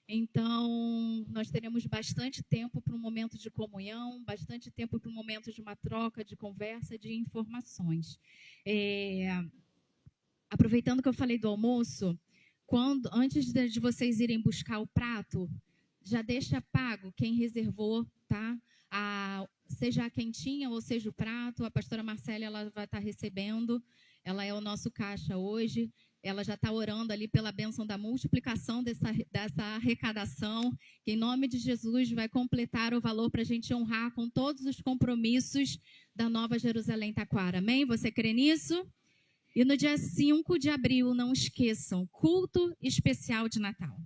Então, nós teremos bastante tempo para um momento de comunhão, bastante tempo para um momento de uma troca, de conversa, de informações. Aproveitando que eu falei do almoço, antes de vocês irem buscar o prato, já deixa pago quem reservou, tá? Seja a quentinha ou seja o prato, a pastora Marcela ela vai estar recebendo, ela é o nosso caixa hoje, ela já está orando ali pela bênção da multiplicação dessa arrecadação, que em nome de Jesus vai completar o valor para a gente honrar com todos os compromissos da Nova Jerusalém Taquara. Amém? Você crê nisso? E no dia 5 de abril, não esqueçam, culto especial de Natal.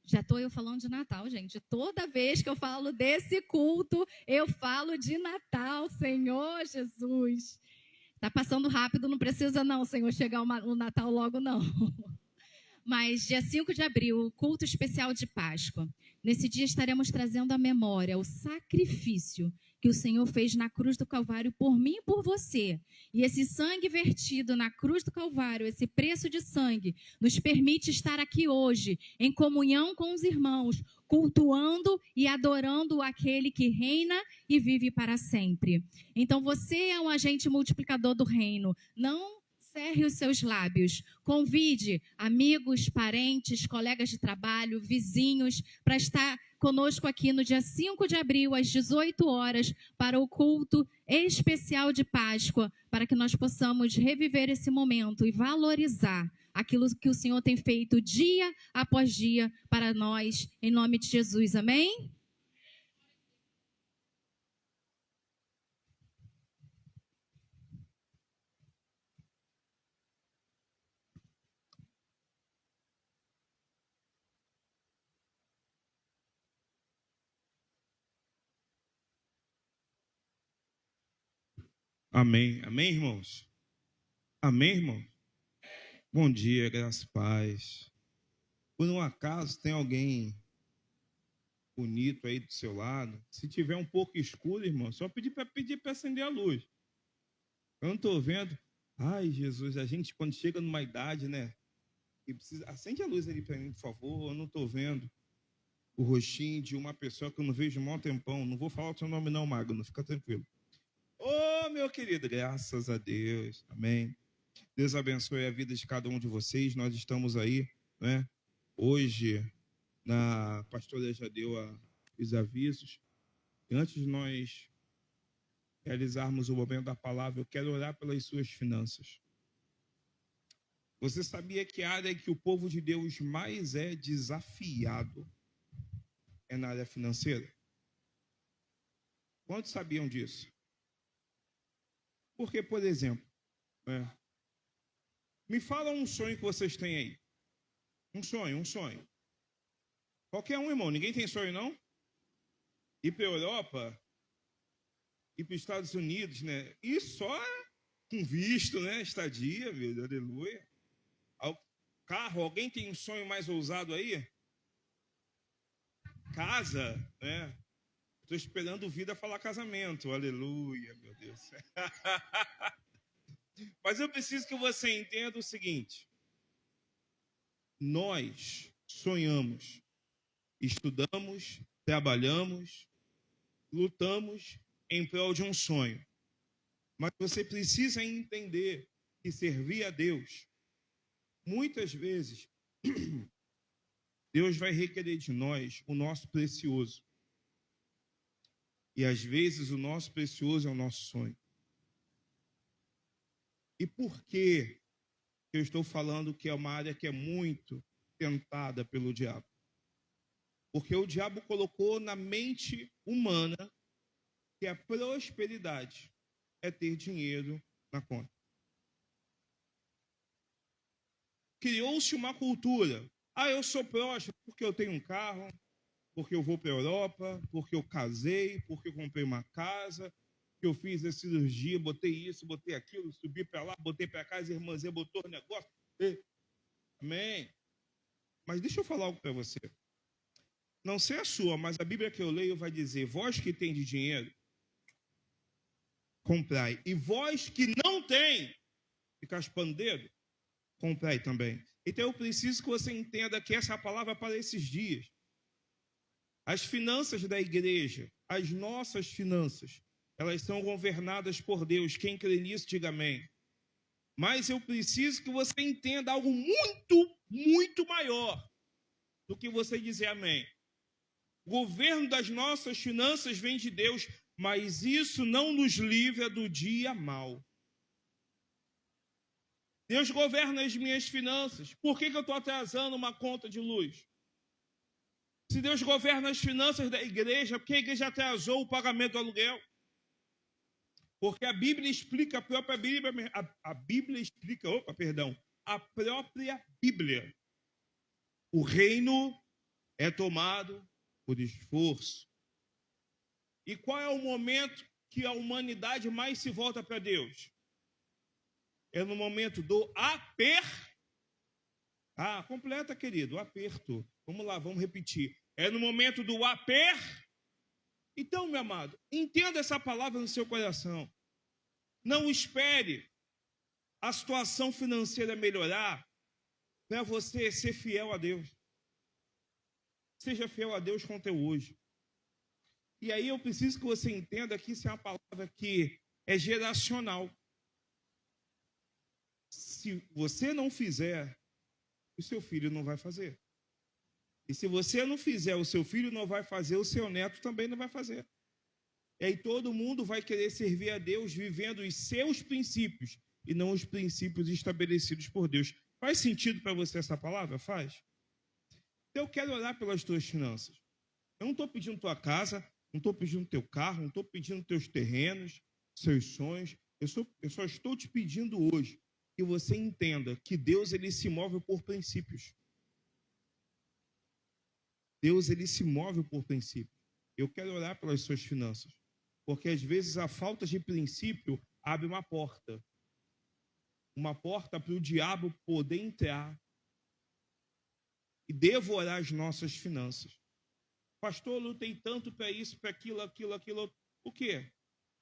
Já estou eu falando de Natal, gente. Toda vez que eu falo desse culto, eu falo de Natal, Senhor Jesus. Está passando rápido, não precisa não, Senhor, chegar o Natal logo não. Mas dia 5 de abril, culto especial de Páscoa. Nesse dia estaremos trazendo à memória o sacrifício que o Senhor fez na cruz do Calvário por mim e por você. E esse sangue vertido na cruz do Calvário, esse preço de sangue, nos permite estar aqui hoje, em comunhão com os irmãos, cultuando e adorando aquele que reina e vive para sempre. Então você é um agente multiplicador do reino. Não cerre os seus lábios. Convide amigos, parentes, colegas de trabalho, vizinhos, para estar conosco aqui no dia 5 de abril, às 18 horas, para o culto especial de Páscoa, para que nós possamos reviver esse momento e valorizar aquilo que o Senhor tem feito dia após dia para nós, em nome de Jesus. Amém? Amém. Amém, irmãos? Amém, irmão? Bom dia, graça e paz. Por um acaso tem alguém bonito aí do seu lado? Se tiver um pouco escuro, irmão, só pedir para acender a luz. Eu não estou vendo. Ai, Jesus, a gente quando chega numa idade, né? E precisa... Acende a luz ali para mim, por favor. Eu não estou vendo o rostinho de uma pessoa que eu não vejo há um maior tempão. Não vou falar o seu nome não, Magno, fica tranquilo. Ô, meu querido, graças a Deus. Amém. Deus abençoe a vida de cada um de vocês. Nós estamos aí, né? Hoje, a pastora já deu os avisos. E antes de nós realizarmos o momento da palavra, eu quero orar pelas suas finanças. Você sabia que a área que o povo de Deus mais é desafiado é na área financeira? Quantos sabiam disso? Porque, por exemplo, me fala um sonho que vocês têm aí. Um sonho. Qualquer um, irmão. Ninguém tem sonho, não? Ir para a Europa, ir para os Estados Unidos, né? E só com visto, né? Estadia, meu, aleluia. Carro, alguém tem um sonho mais ousado aí? Casa, né? Estou esperando o Vida falar casamento, aleluia, meu Deus. Mas eu preciso que você entenda o seguinte. Nós sonhamos, estudamos, trabalhamos, lutamos em prol de um sonho. Mas você precisa entender que servir a Deus, muitas vezes, Deus vai requerer de nós o nosso precioso. E às vezes o nosso precioso é o nosso sonho. E por que eu estou falando que é uma área que é muito tentada pelo diabo? Porque o diabo colocou na mente humana que a prosperidade é ter dinheiro na conta. Criou-se uma cultura. Eu sou próspero porque eu tenho um carro, porque eu vou para a Europa, porque eu casei, porque eu comprei uma casa, que eu fiz a cirurgia, botei isso, botei aquilo, subi para lá, botei para cá, as irmãs botou o negócio. Amém. Mas deixa eu falar algo para você. Não sei a sua, mas a Bíblia que eu leio vai dizer: vós que tem de dinheiro, comprai. E vós que não tem, fica espandeiro, comprai também. Então eu preciso que você entenda que essa é a palavra para esses dias. As finanças da igreja, as nossas finanças, elas são governadas por Deus. Quem crê nisso, diga amém. Mas eu preciso que você entenda algo muito, muito maior do que você dizer amém. O governo das nossas finanças vem de Deus, mas isso não nos livra do dia mau. Deus governa as minhas finanças. Por que eu estou atrasando uma conta de luz? Se Deus governa as finanças da igreja, por que a igreja atrasou o pagamento do aluguel? Porque a Bíblia explica, a própria Bíblia, a Bíblia explica, a própria Bíblia. O reino é tomado por esforço. E qual é o momento que a humanidade mais se volta para Deus? É no momento do aperto. Ah, completa, querido, o aperto. Vamos lá, vamos repetir. É no momento do aperto. Então, meu amado, entenda essa palavra no seu coração. Não espere a situação financeira melhorar para você ser fiel a Deus. Seja fiel a Deus com o teu hoje. E aí eu preciso que você entenda que isso é uma palavra que é geracional. Se você não fizer, o seu filho não vai fazer. E se você não fizer, o seu filho não vai fazer, o seu neto também não vai fazer. E aí todo mundo vai querer servir a Deus vivendo os seus princípios e não os princípios estabelecidos por Deus. Faz sentido para você essa palavra? Faz? Então eu quero orar pelas tuas finanças. Eu não estou pedindo tua casa, não estou pedindo teu carro, não estou pedindo teus terrenos, seus sonhos. Eu só estou te pedindo hoje que você entenda que Deus ele se move por princípios. Deus ele se move por princípios. Eu quero orar pelas suas finanças, porque às vezes a falta de princípio abre uma porta para o diabo poder entrar e devorar as nossas finanças. Pastor, eu lutei tanto para isso, para aquilo. O quê?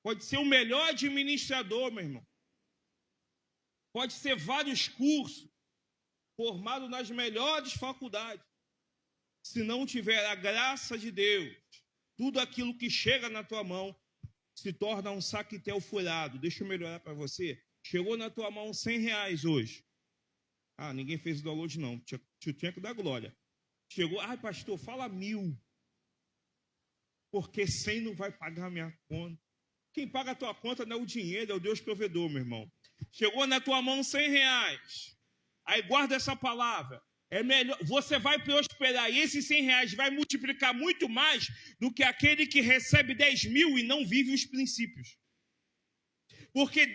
Pode ser o melhor administrador, meu irmão. Pode ser vários cursos, formado nas melhores faculdades. Se não tiver a graça de Deus, tudo aquilo que chega na tua mão se torna um saquetel furado. Deixa eu melhorar para você. Chegou na tua mão R$100 hoje. Ah, ninguém fez o download não. Tinha que dar glória. Chegou, pastor, fala 1.000. Porque 100 não vai pagar a minha conta. Quem paga a tua conta não é o dinheiro, é o Deus provedor, meu irmão. Chegou na tua mão R$100. Aí guarda essa palavra. É melhor, você vai prosperar e esses R$100 vai multiplicar muito mais do que aquele que recebe 10.000 e não vive os princípios. Porque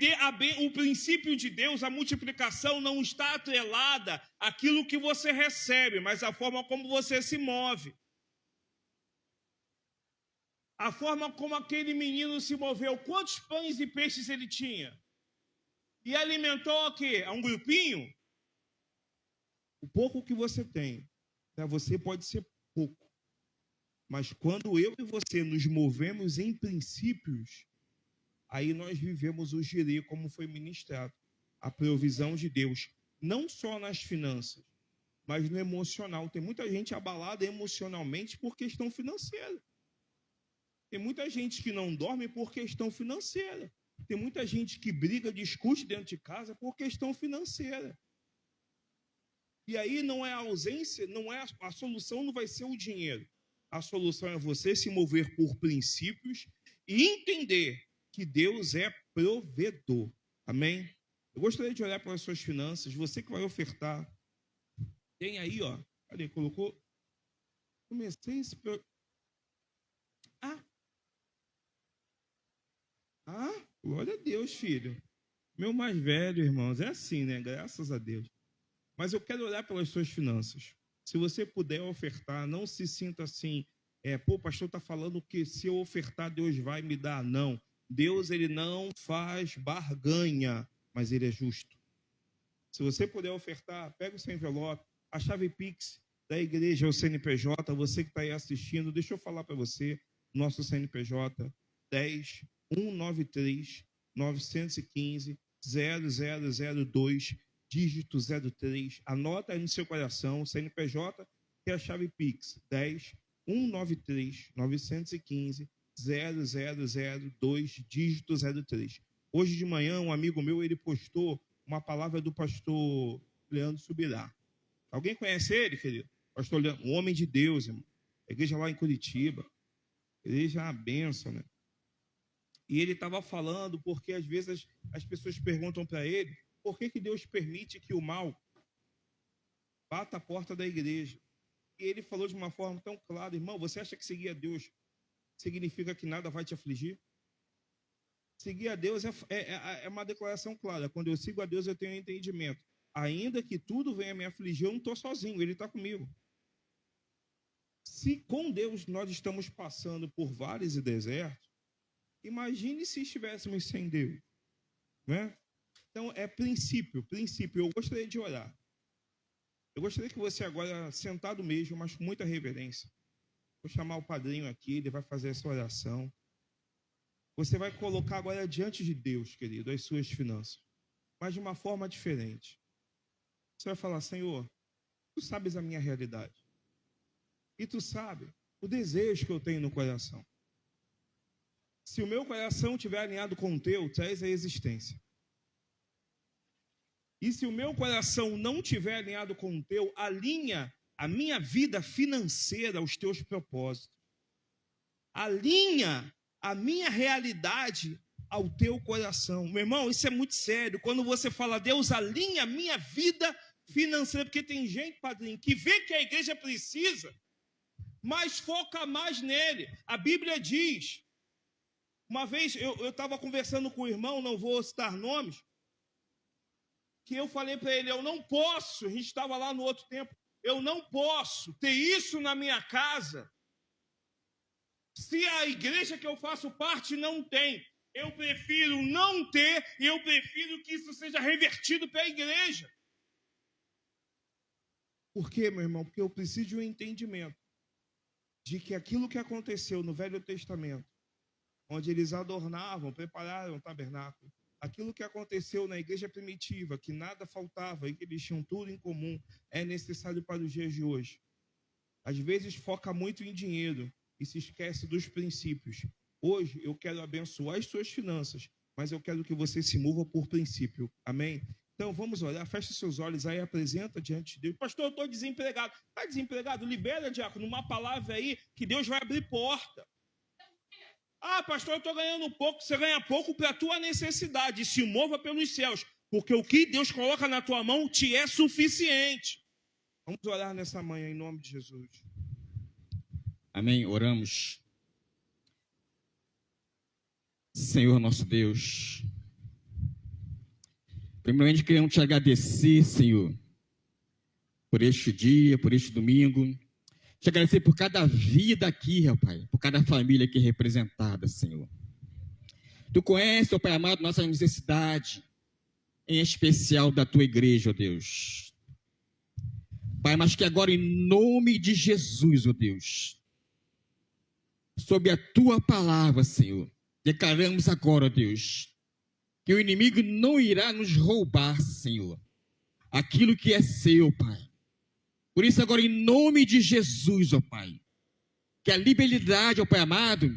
o princípio de Deus, a multiplicação não está atrelada àquilo que você recebe, mas à forma como você se move. A forma como aquele menino se moveu, quantos pães e peixes ele tinha? E alimentou o quê? A um grupinho? O pouco que você tem, para você pode ser pouco. Mas quando eu e você nos movemos em princípios, aí nós vivemos o gerê como foi ministrado. A provisão de Deus, não só nas finanças, mas no emocional. Tem muita gente abalada emocionalmente por questão financeira. Tem muita gente que não dorme por questão financeira. Tem muita gente que briga, discute dentro de casa por questão financeira. E aí não é a ausência, a solução não vai ser o dinheiro. A solução é você se mover por princípios e entender que Deus é provedor. Amém? Eu gostaria de olhar para as suas finanças. Você que vai ofertar. Tem aí, ó. Cadê? Colocou. Comecei esse... Glória a Deus, filho. Meu mais velho, irmãos, é assim, né? Graças a Deus. Mas eu quero olhar pelas suas finanças. Se você puder ofertar, não se sinta assim, o pastor está falando que se eu ofertar, Deus vai me dar. Não. Deus, ele não faz barganha, mas ele é justo. Se você puder ofertar, pega o seu envelope, a chave Pix da igreja, o CNPJ, você que está aí assistindo, deixa eu falar para você, nosso CNPJ, 10 193 915 0002 dígito 03, anota aí no seu coração, CNPJ, que é a chave Pix, 10 193 915 0002 dígito 03. Hoje de manhã, um amigo meu, ele postou uma palavra do pastor Leandro Subirá. Alguém conhece ele, querido? Pastor Leandro, um homem de Deus, irmão. A igreja lá em Curitiba. A igreja é uma bênção, né? E ele estava falando porque às vezes as pessoas perguntam para ele por que Deus permite que o mal bata a porta da igreja. E ele falou de uma forma tão clara, irmão, você acha que seguir a Deus significa que nada vai te afligir? Seguir a Deus é uma declaração clara. Quando eu sigo a Deus, eu tenho entendimento. Ainda que tudo venha me afligir, eu não estou sozinho, Ele está comigo. Se com Deus nós estamos passando por vales e desertos, imagine se estivéssemos sem Deus, né? Então, é princípio. Eu gostaria de orar. Eu gostaria que você agora, sentado mesmo, mas com muita reverência, vou chamar o padrinho aqui, ele vai fazer essa oração. Você vai colocar agora diante de Deus, querido, as suas finanças, mas de uma forma diferente. Você vai falar, Senhor, Tu sabes a minha realidade. E Tu sabes o desejo que eu tenho no coração. Se o meu coração estiver alinhado com o Teu, traz a existência. E se o meu coração não estiver alinhado com o Teu, alinha a minha vida financeira aos Teus propósitos. Alinha a minha realidade ao Teu coração. Meu irmão, isso é muito sério. Quando você fala, Deus, alinha a minha vida financeira, porque tem gente, padrinho, que vê que a igreja precisa, mas foca mais nele. A Bíblia diz, uma vez eu estava conversando com o irmão, não vou citar nomes, que eu falei para ele, eu não posso, a gente estava lá no outro tempo, eu não posso ter isso na minha casa, se a igreja que eu faço parte não tem. Eu prefiro não ter e eu prefiro que isso seja revertido para a igreja. Por quê, meu irmão? Porque eu preciso de um entendimento de que aquilo que aconteceu no Velho Testamento, onde eles adornavam, prepararam o tabernáculo, aquilo que aconteceu na igreja primitiva, que nada faltava e que eles tinham tudo em comum, é necessário para os dias de hoje. Às vezes foca muito em dinheiro e se esquece dos princípios. Hoje eu quero abençoar as suas finanças, mas eu quero que você se mova por princípio. Amém? Então vamos orar, feche seus olhos aí, apresenta diante de Deus. Pastor, eu estou desempregado. Está desempregado? Libera, diácono, uma palavra aí que Deus vai abrir porta. Ah, pastor, eu estou ganhando pouco. Você ganha pouco para a tua necessidade. Se mova pelos céus, porque o que Deus coloca na tua mão te é suficiente. Vamos orar nessa manhã em nome de Jesus. Amém, oramos. Senhor nosso Deus, primeiramente queremos te agradecer, Senhor, por este dia, por este domingo. Te agradecer por cada vida aqui, ó Pai, por cada família aqui representada, Senhor. Tu conheces, ó Pai amado, nossa necessidade, em especial da tua igreja, ó Deus. Pai, mas que agora, em nome de Jesus, ó Deus, sob a tua palavra, Senhor, declaramos agora, ó Deus, que o inimigo não irá nos roubar, Senhor, aquilo que é seu, Pai. Por isso agora, em nome de Jesus, ó Pai, que a liberalidade, ó Pai amado,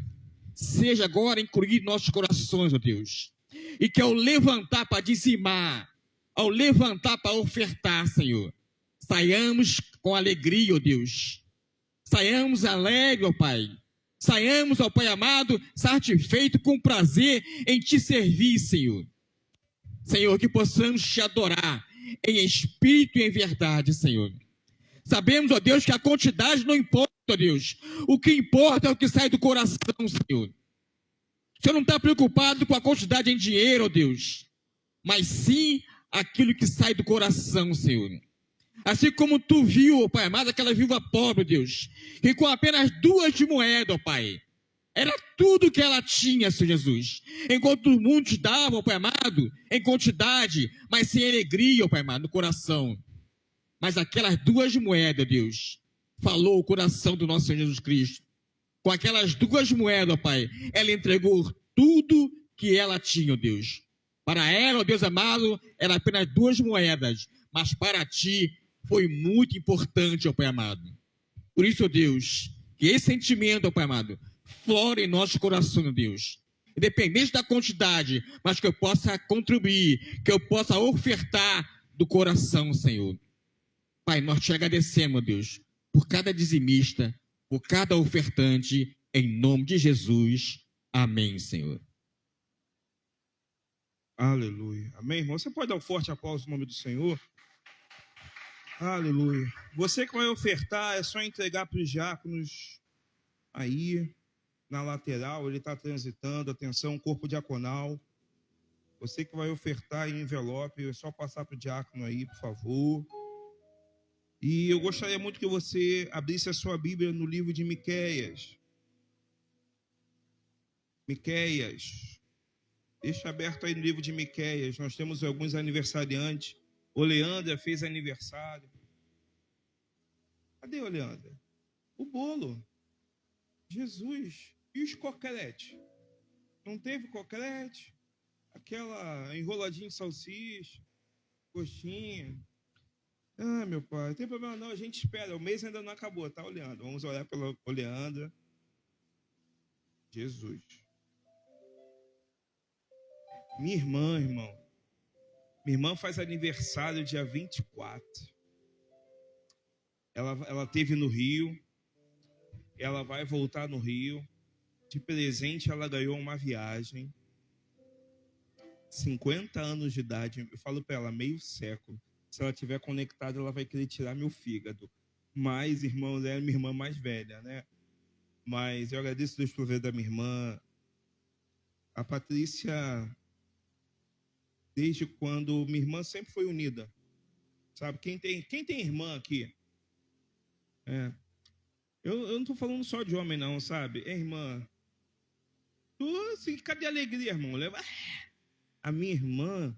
seja agora incluída em nossos corações, ó Deus, e que ao levantar para dizimar, ao levantar para ofertar, Senhor, saiamos com alegria, ó Deus, saiamos alegre, ó Pai, saiamos, ó Pai amado, satisfeito, com prazer em te servir, Senhor. Senhor, que possamos te adorar em espírito e em verdade, Senhor. Sabemos, ó Deus, que a quantidade não importa, ó Deus. O que importa é o que sai do coração, Senhor. O Senhor não está preocupado com a quantidade em dinheiro, ó Deus, mas sim aquilo que sai do coração, Senhor. Assim como tu viu, ó Pai amado, aquela viúva pobre, ó Deus, que com apenas 2 moedas, ó Pai, era tudo que ela tinha, Senhor Jesus. Enquanto muitos davam, ó Pai amado, em quantidade, mas sem alegria, ó Pai amado, no coração. Mas aquelas 2 moedas, Deus, falou o coração do nosso Senhor Jesus Cristo. Com aquelas 2 moedas, ó Pai, ela entregou tudo que ela tinha, ó Deus. Para ela, ó Deus amado, eram apenas 2 moedas, mas para ti foi muito importante, ó Pai amado. Por isso, ó Deus, Que esse sentimento, ó Pai amado, flore em nosso coração, meu Deus. Independente da quantidade, mas que eu possa contribuir, que eu possa ofertar do coração, Senhor. Pai, nós te agradecemos, Deus, por cada dizimista, por cada ofertante, em nome de Jesus. Amém, Senhor. Aleluia. Amém, irmão? Você pode dar um forte aplauso no nome do Senhor? Aleluia. Você que vai ofertar, é só entregar para os diáconos aí, na lateral, ele está transitando, atenção, corpo diaconal. Você que vai ofertar em envelope, é só passar para o diácono aí, por favor. E eu gostaria muito que você abrisse a sua Bíblia no livro de Miqueias. Miqueias. Deixa aberto aí no livro de Miqueias. Nós temos alguns aniversariantes. O Leandra fez aniversário. Cadê o Leandra? O bolo. Jesus. E os coqueletes? Não teve coquelete? Aquela enroladinha de salsicha, coxinha. Ah, meu pai, não tem problema não, a gente espera. O mês ainda não acabou, tá, Leandra? Vamos orar pela Leandra. Jesus. Minha irmã, irmão. Minha irmã faz aniversário dia 24. Ela teve no Rio. Ela vai voltar no Rio. De presente, ela ganhou uma viagem. 50 anos de idade. Eu falo para ela, meio século. Se ela estiver conectada, ela vai querer tirar meu fígado. Mas, irmão, ela é minha irmã mais velha, né? Mas eu agradeço a Deus por ver da minha irmã. A Patrícia, desde quando minha irmã sempre foi unida. Sabe? Quem tem irmã aqui? Eu não estou falando só de homem, não, sabe? É irmã. Tu, assim, cadê a alegria, irmão? Leva... A minha irmã,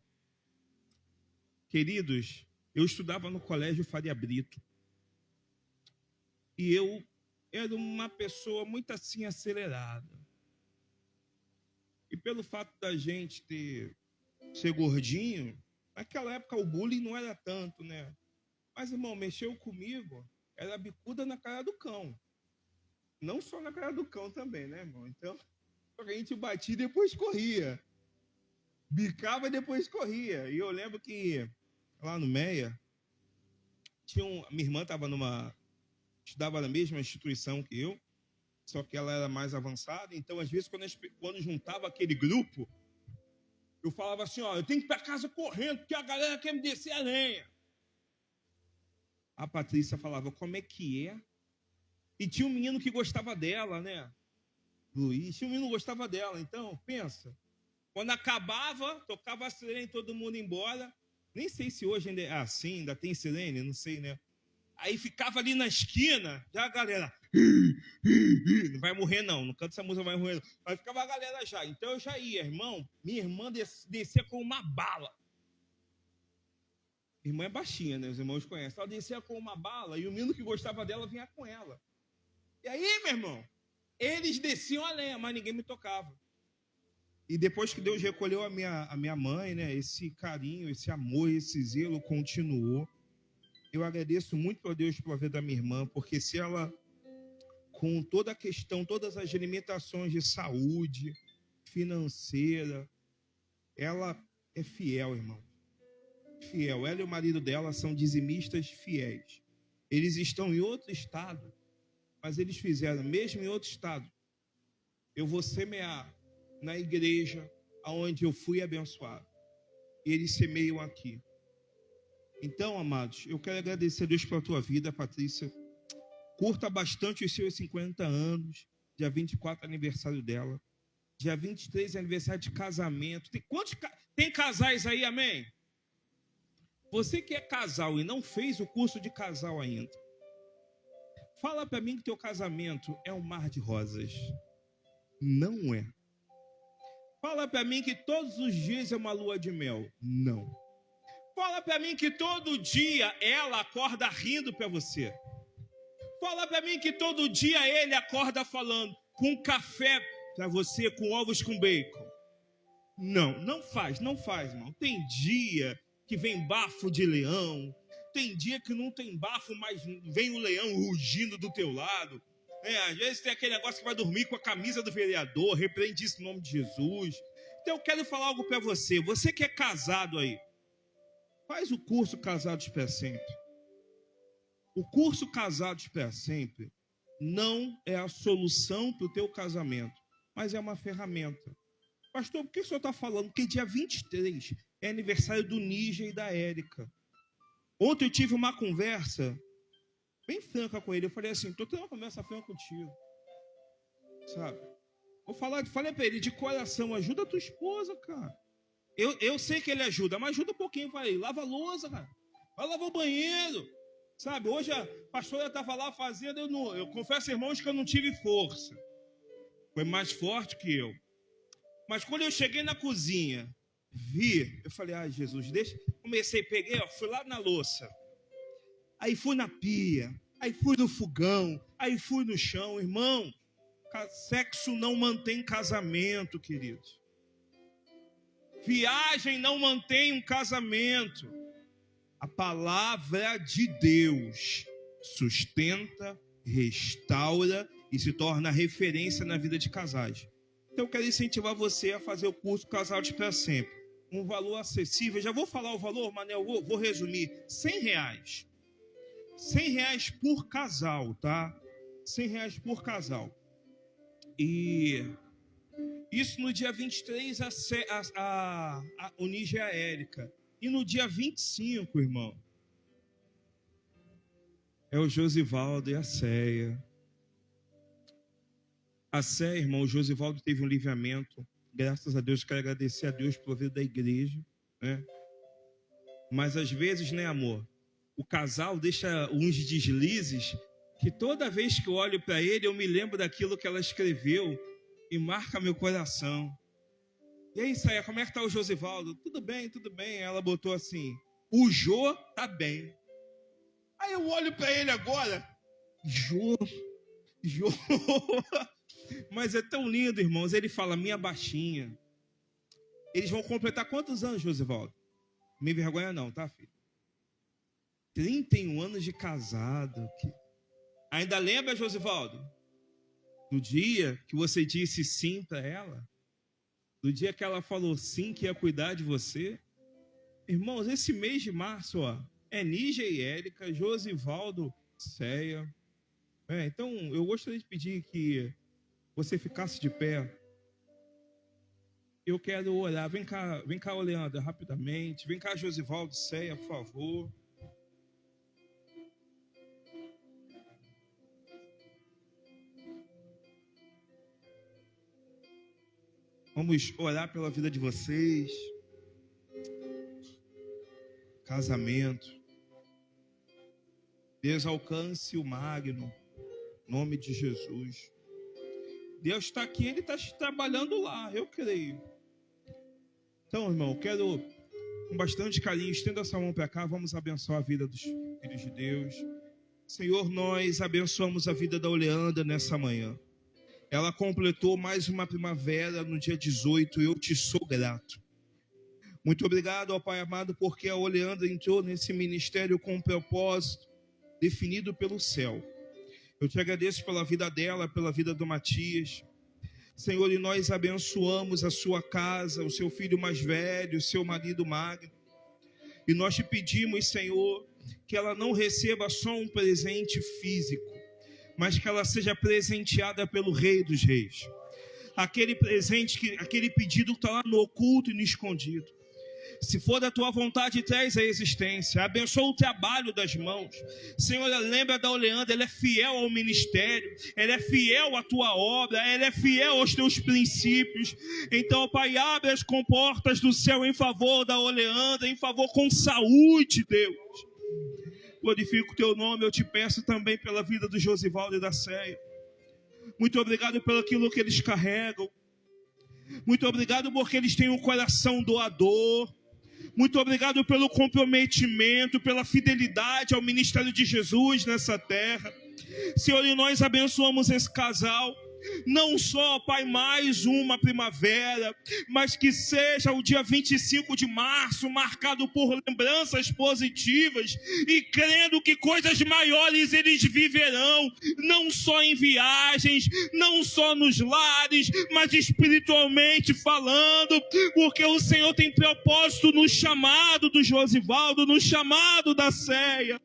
queridos, eu estudava no colégio Faria Brito. E eu era uma pessoa muito assim acelerada. E pelo fato da gente ser gordinho, naquela época o bullying não era tanto, né? Mas, irmão, mexeu comigo, era bicuda na cara do cão. Não só na cara do cão também, né, irmão? Então, a gente batia e depois corria. Bicava e depois corria. E eu lembro que lá no Meia, minha irmã estudava na mesma instituição que eu, só que ela era mais avançada. Então, às vezes, quando juntava aquele grupo, eu falava assim, ó, eu tenho que ir para casa correndo, porque a galera quer me descer a lenha. A Patrícia falava, como é que é? E tinha um menino que gostava dela, né? Luiz, tinha um menino que gostava dela. Então, pensa, quando acabava, tocava a sirene, todo mundo embora. Nem sei se hoje ainda é assim, ainda tem sirene, não sei, né? Aí ficava ali na esquina, já a galera... Não vai morrer, não. Não canta essa música, não vai morrer, não. Mas ficava a galera já. Então eu já ia, irmão. Minha irmã descia com uma bala. Minha irmã é baixinha, né? Os irmãos conhecem. Ela descia com uma bala e o menino que gostava dela vinha com ela. E aí, meu irmão, eles desciam a lenha, mas ninguém me tocava. E depois que Deus recolheu a minha mãe, né? Esse carinho, esse amor, esse zelo continuou. Eu agradeço muito a Deus pela vida da minha irmã, porque se ela, com toda a questão, todas as limitações de saúde, financeira, ela é fiel, irmão. Fiel. Ela e o marido dela são dizimistas fiéis. Eles estão em outro estado, mas eles fizeram, mesmo em outro estado, eu vou semear na igreja onde eu fui abençoado. E eles semeiam aqui. Então, amados, eu quero agradecer a Deus pela tua vida, Patrícia. Curta bastante os seus 50 anos. Dia 24 é aniversário dela. Dia 23 é aniversário de casamento. Tem casais aí, amém? Você que é casal e não fez o curso de casal ainda, fala para mim que teu casamento é um mar de rosas. Não é. Fala para mim que todos os dias é uma lua de mel. Não. Fala para mim que todo dia ela acorda rindo para você. Fala para mim que todo dia ele acorda falando com café para você, com ovos com bacon. Não faz, irmão. Tem dia que vem bafo de leão. Tem dia que não tem bafo, mas vem o leão rugindo do teu lado. Às vezes tem aquele negócio que vai dormir com a camisa do vereador, repreende isso no nome de Jesus. Então eu quero falar algo para você. Você que é casado aí, faz o curso Casados para Sempre. O curso Casados para Sempre não é a solução para o teu casamento, mas é uma ferramenta. Pastor, por que o senhor está falando? Porque dia 23 é aniversário do Níger e da Érica. Ontem eu tive uma conversa bem franca com ele. Eu falei assim, estou tendo uma conversa franca contigo. Sabe? Falei para ele de coração, ajuda a tua esposa, cara. Eu sei que ele ajuda, mas ajuda um pouquinho, vai, lava a louça, cara. Vai lavar o banheiro. Sabe, hoje a pastora estava lá fazendo, eu confesso, irmãos, que eu não tive força. Foi mais forte que eu. Mas quando eu cheguei na cozinha, eu falei, ai Jesus, deixa. Comecei, peguei, fui lá na louça. Aí fui na pia, aí fui no fogão, aí fui no chão. Irmão, sexo não mantém casamento, queridos. Viagem não mantém um casamento. A palavra de Deus sustenta, restaura e se torna referência na vida de casais. Então eu quero incentivar você a fazer o curso Casados para Sempre. Um valor acessível. Já vou falar o valor, Manel, vou resumir. R$100. R$100 por casal, tá? R$100 por casal. E isso no dia 23 o Níger e a Érica. E no dia 25, irmão, é o Josivaldo e a Céia. A Céia, irmão, o Josivaldo teve um livramento. Graças a Deus, quero agradecer a Deus pelo vida da igreja, né? Mas às vezes, né, amor? O casal deixa uns deslizes que toda vez que eu olho para ele, eu me lembro daquilo que ela escreveu e marca meu coração. E aí, Céia, como é que tá o Josivaldo? Tudo bem, tudo bem. Ela botou assim, o Jô tá bem. Aí eu olho para ele agora, Jô. Mas é tão lindo, irmãos. Ele fala, minha baixinha. Eles vão completar quantos anos, Josivaldo? Me envergonha não, tá, filho? 31 anos de casado. Ainda lembra, Josivaldo? Do dia que você disse sim para ela? Do dia que ela falou sim, que ia cuidar de você? Irmãos, esse mês de março, é Níger e Érica, Josivaldo, Céia. Então, eu gostaria de pedir que você ficasse de pé. Eu quero orar. Vem cá, Leandro, rapidamente. Vem cá, Josivaldo, Céia, por favor. Vamos orar pela vida de vocês. Casamento. Deus alcance o magno. Em nome de Jesus. Deus está aqui, Ele está trabalhando lá, eu creio. Então, irmão, quero com bastante carinho, estenda essa mão para cá, vamos abençoar a vida dos filhos de Deus. Senhor, nós abençoamos a vida da Oleandra nessa manhã. Ela completou mais uma primavera no dia 18, eu te sou grato. Muito obrigado, ó Pai amado, porque a Oleandra entrou nesse ministério com um propósito definido pelo céu. Eu te agradeço pela vida dela, pela vida do Matias. Senhor, e nós abençoamos a sua casa, o seu filho mais velho, o seu marido Magno. E nós te pedimos, Senhor, que ela não receba só um presente físico, mas que ela seja presenteada pelo Rei dos Reis. Aquele presente, aquele pedido que está lá no oculto e no escondido. Se for da tua vontade, traz a existência. Abençoa o trabalho das mãos. Senhor, lembra da Oleandra, ela é fiel ao ministério, ela é fiel à tua obra, ela é fiel aos teus princípios. Então, Pai, abre as comportas do céu em favor da Oleandra, em favor com saúde, Deus. Glorifico o teu nome, eu te peço também pela vida do Josivaldo e da Céia. Muito obrigado pelo aquilo que eles carregam. Muito obrigado porque eles têm um coração doador. Muito obrigado pelo comprometimento, pela fidelidade ao ministério de Jesus nessa terra. Senhor, e nós abençoamos esse casal. não só, Pai, mais uma primavera, mas que seja o dia 25 de março marcado por lembranças positivas e crendo que coisas maiores eles viverão, não só em viagens, não só nos lares, mas espiritualmente falando, porque o Senhor tem propósito no chamado do Josivaldo, no chamado da Céia.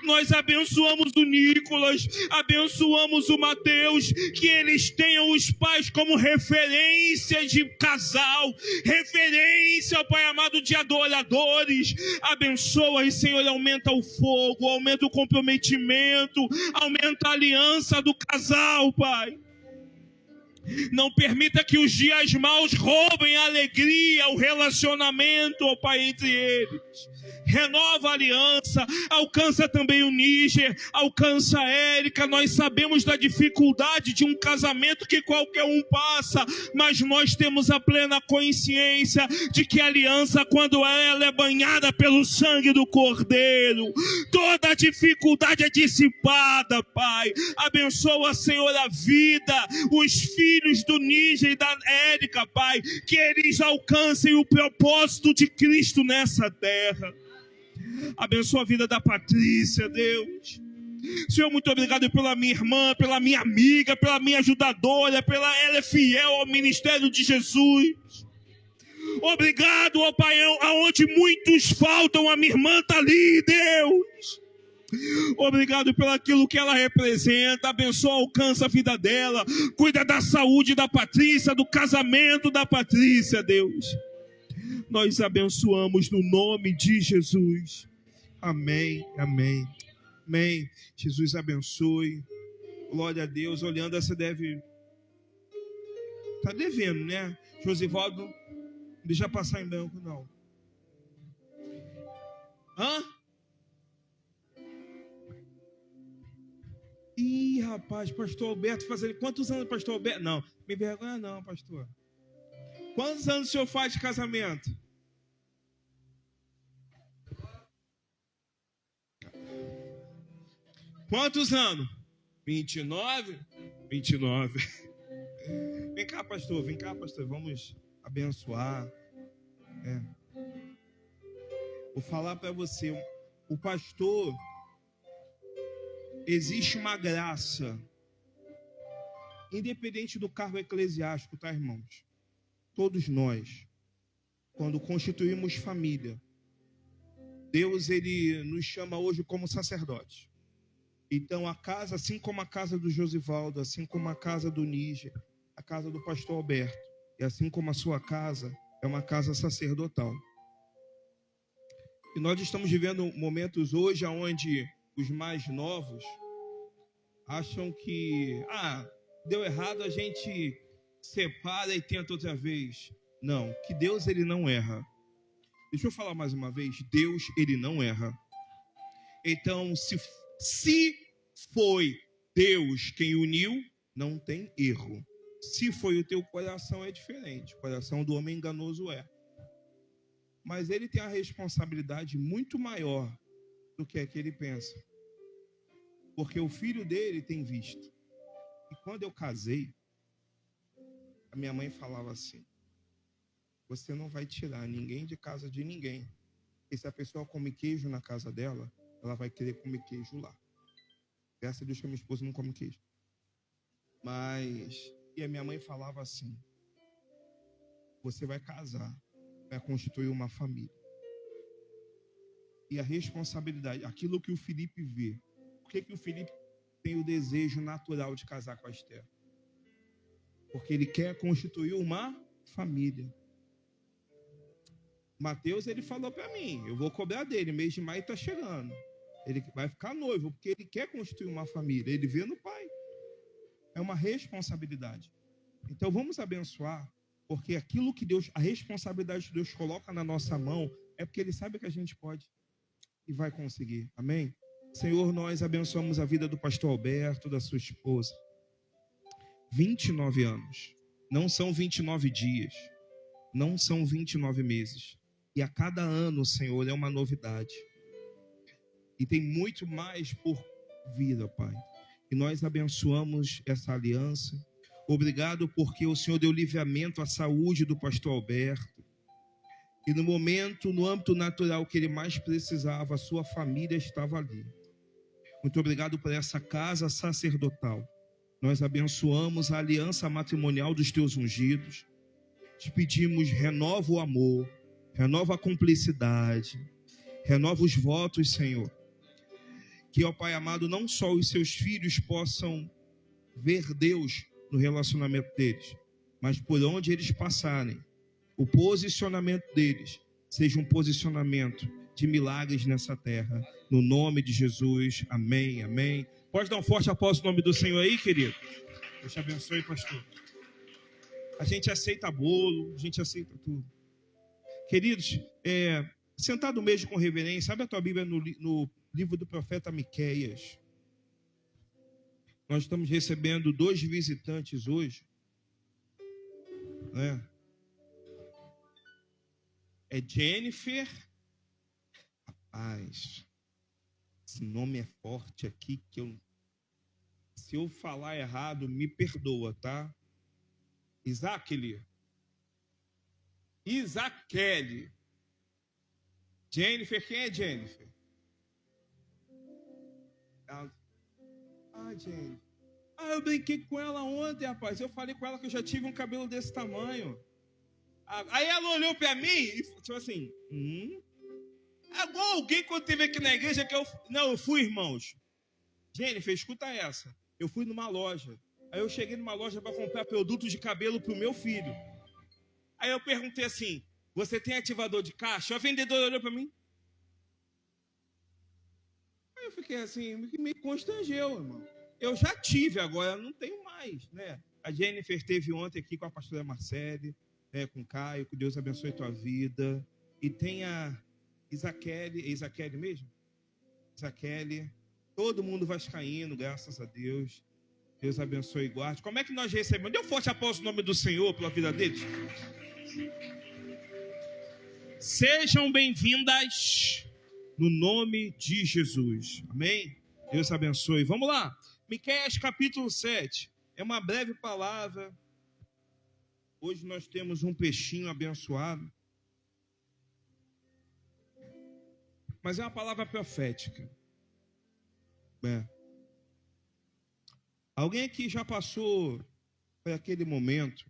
Nós abençoamos o Nicolas, abençoamos o Mateus, que eles tenham os pais como referência de casal, referência, Pai amado, de adoradores. Abençoa e, Senhor, aumenta o fogo, aumenta o comprometimento, aumenta a aliança do casal, Pai. Não permita que os dias maus roubem a alegria, o relacionamento, ó Pai, entre eles. Renova a aliança, alcança também o Níger, alcança a Érica. Nós sabemos da dificuldade de um casamento que qualquer um passa, mas nós temos a plena consciência de que a aliança, quando ela é banhada pelo sangue do Cordeiro, toda a dificuldade é dissipada, Pai. Abençoa, Senhor, a vida, os filhos do Níger e da Érica, Pai, que eles alcancem o propósito de Cristo nessa terra. Abençoa a vida da Patrícia, Deus. Senhor, muito obrigado pela minha irmã, pela minha amiga, pela minha ajudadora, ela é fiel ao ministério de Jesus. Obrigado, ó Pai, aonde muitos faltam, a minha irmã está ali, Deus. Obrigado pelo aquilo que ela representa. Abençoa, alcança a vida dela. Cuida da saúde da Patrícia, do casamento da Patrícia, Deus. Nós abençoamos no nome de Jesus. Amém, amém, amém. Jesus abençoe. Glória a Deus. Olhando, você deve... Está devendo, né? Josivaldo, não deixa passar em branco, não. Hã? Ih, rapaz, pastor Alberto fazendo... Quantos anos, pastor Alberto? Não, me vergonha não, pastor. Quantos anos o senhor faz de casamento? Quantos anos? 29? 29. Vem cá, pastor, vamos abençoar. Vou falar para você, o pastor, existe uma graça, independente do cargo eclesiástico, tá, irmãos? Todos nós, quando constituímos família, Deus, ele nos chama hoje como sacerdotes. Então a casa, assim como a casa do Josivaldo, assim como a casa do Níger, a casa do pastor Alberto, e assim como a sua casa, é uma casa sacerdotal. E nós estamos vivendo momentos hoje onde os mais novos acham que, deu errado, a gente separa e tenta outra vez. Não, que Deus, ele não erra. Deixa eu falar mais uma vez, Deus, ele não erra. Então, se foi Deus quem uniu, não tem erro. Se foi o teu coração, é diferente. O coração do homem enganoso é. Mas ele tem a responsabilidade muito maior do que é que ele pensa. Porque o filho dele tem visto. E quando eu casei, a minha mãe falava assim: você não vai tirar ninguém de casa de ninguém. E se a pessoa come queijo na casa dela, ela vai querer comer queijo lá. Graças a Deus que a minha esposa não come queijo. E a minha mãe falava assim: você vai casar, vai constituir uma família. E a responsabilidade, aquilo que o Felipe vê. Por que o Felipe tem o desejo natural de casar com a Esther? Porque ele quer constituir uma família. Mateus, ele falou para mim: eu vou cobrar dele, mês de maio está chegando. Ele vai ficar noivo, porque ele quer constituir uma família. Ele vê no pai. É uma responsabilidade. Então vamos abençoar, porque aquilo que Deus, a responsabilidade que Deus coloca na nossa mão, é porque Ele sabe que a gente pode e vai conseguir. Amém? Senhor, nós abençoamos a vida do pastor Alberto, da sua esposa. 29 anos. Não são 29 dias. Não são 29 meses. E a cada ano, Senhor, é uma novidade. E tem muito mais por vir, ó Pai. E nós abençoamos essa aliança. Obrigado porque o Senhor deu livramento à saúde do pastor Alberto. E no momento, no âmbito natural que ele mais precisava, a sua família estava ali. Muito obrigado por essa casa sacerdotal. Nós abençoamos a aliança matrimonial dos teus ungidos. Te pedimos, renova o amor, renova a cumplicidade, renova os votos, Senhor. Que, ó Pai amado, não só os seus filhos possam ver Deus no relacionamento deles, mas por onde eles passarem, o posicionamento deles seja um posicionamento de milagres nessa terra. No nome de Jesus, amém, amém. Pode dar um forte aplauso no nome do Senhor aí, querido? Deus te abençoe, pastor. A gente aceita bolo, a gente aceita tudo. Queridos, sentado mesmo com reverência, abre a tua Bíblia no livro do profeta Miqueias. Nós estamos recebendo 2 visitantes hoje, né? É Jennifer. Rapaz, esse nome é forte aqui que se eu falar errado, me perdoa, tá? Isaquele. Jennifer, quem é Jennifer? Jennifer. Eu brinquei com ela ontem, rapaz. Eu falei com ela que eu já tive um cabelo desse tamanho. Aí ela olhou pra mim e tipo assim, É igual alguém quando teve aqui na igreja que eu fui, irmãos. Jennifer, escuta essa. Eu fui numa loja. Aí eu cheguei numa loja para comprar produtos de cabelo pro meu filho. Aí eu perguntei assim, você tem ativador de caixa? A vendedora olhou para mim. Aí eu fiquei assim, me constrangeu, irmão. Eu já tive, agora não tenho mais, né? A Jennifer esteve ontem aqui com a pastora Marcele, com o Caio, que Deus abençoe tua vida. E tem a Isaquele, é Isaquele mesmo? Isaquele, todo mundo vascaíno, graças a Deus. Deus abençoe e guarde. Como é que nós recebemos? Dê um forte aplauso no nome do Senhor pela vida deles. Sejam bem-vindas no nome de Jesus. Amém? Deus abençoe. Vamos lá. Miqueias capítulo 7. É uma breve palavra. Hoje nós temos um peixinho abençoado. Mas é uma palavra profética. Alguém aqui já passou por aquele momento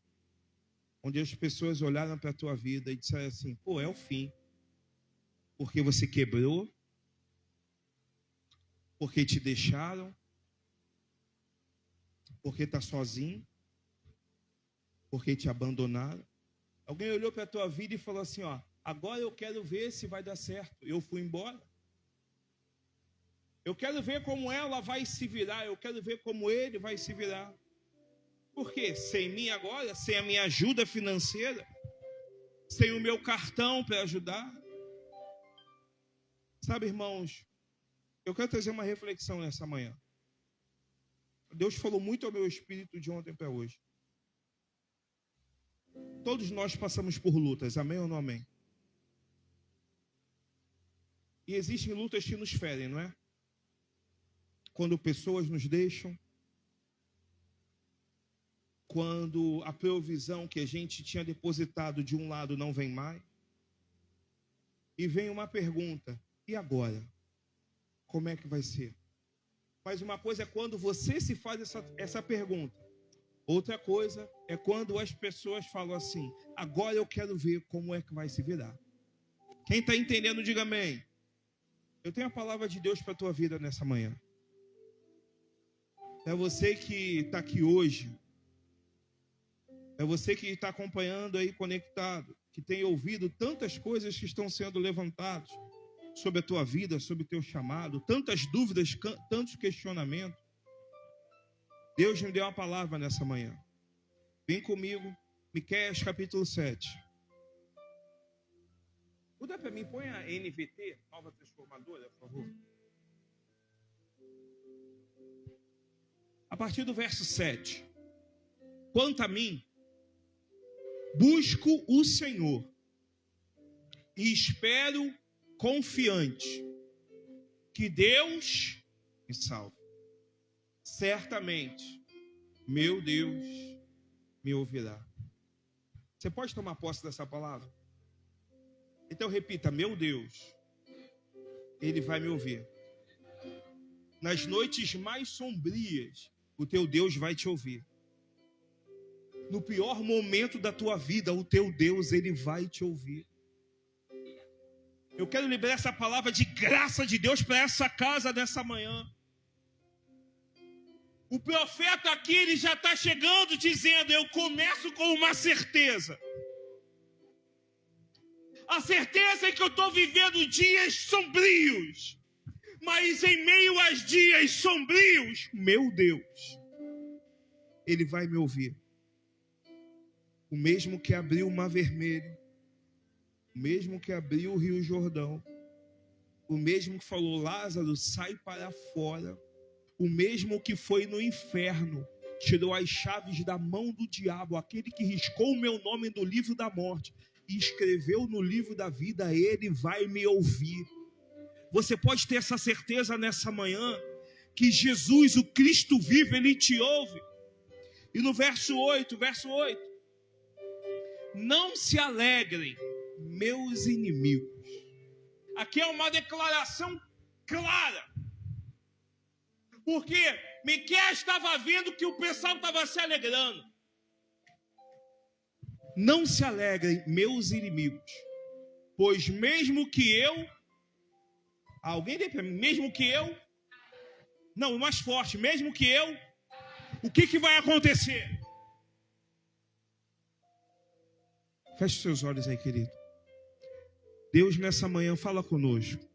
onde as pessoas olharam para a tua vida e disseram assim, é o fim. Porque você quebrou, porque te deixaram, porque está sozinho, porque te abandonaram. Alguém olhou para a tua vida e falou assim, agora eu quero ver se vai dar certo. Eu fui embora. Eu quero ver como ela vai se virar. Eu quero ver como ele vai se virar. Por quê? Sem mim agora, sem a minha ajuda financeira, sem o meu cartão para ajudar. Sabe, irmãos, eu quero trazer uma reflexão nessa manhã. Deus falou muito ao meu espírito de ontem para hoje. Todos nós passamos por lutas, amém ou não amém? E existem lutas que nos ferem, não é? Quando pessoas nos deixam, quando a provisão que a gente tinha depositado de um lado não vem mais. E vem uma pergunta, e agora? Como é que vai ser? Mas uma coisa é quando você se faz essa pergunta. Outra coisa é quando as pessoas falam assim, agora eu quero ver como é que vai se virar. Quem está entendendo, diga amém. Eu tenho a palavra de Deus para a tua vida nessa manhã. É você que está aqui hoje. É você que está acompanhando aí, conectado, que tem ouvido tantas coisas que estão sendo levantadas sobre a tua vida, sobre o teu chamado, tantas dúvidas, tantos questionamentos. Deus me deu uma palavra nessa manhã. Vem comigo, Miqueias capítulo 7. Muda para mim, põe a NVT, Nova Transformadora, por favor. A partir do verso 7. Quanto a mim, busco o Senhor e espero confiante que Deus me salve. Certamente, meu Deus me ouvirá. Você pode tomar posse dessa palavra? Então repita: meu Deus, Ele vai me ouvir. Nas noites mais sombrias, o teu Deus vai te ouvir. No pior momento da tua vida, o teu Deus, Ele vai te ouvir. Eu quero liberar essa palavra de graça de Deus para essa casa nessa manhã. O profeta aqui, ele já está chegando dizendo: eu começo com uma certeza. A certeza é que eu estou vivendo dias sombrios. Mas em meio aos dias sombrios, meu Deus, Ele vai me ouvir. O mesmo que abriu o Mar Vermelho, o mesmo que abriu o Rio Jordão, o mesmo que falou: Lázaro, sai para fora, o mesmo que foi no inferno, tirou as chaves da mão do diabo, aquele que riscou o meu nome do livro da morte e escreveu no livro da vida, Ele vai me ouvir. Você pode ter essa certeza nessa manhã, que Jesus, o Cristo vivo, Ele te ouve. E no verso 8, não se alegrem, meus inimigos. Aqui é uma declaração clara. Porque Miqueias estava vendo que o pessoal estava se alegrando. Não se alegrem, meus inimigos, pois mesmo que eu... Alguém dê para mim, mesmo que eu... Não, o mais forte, mesmo que eu... O que vai acontecer? Feche seus olhos aí, querido. Deus, nessa manhã, fala conosco.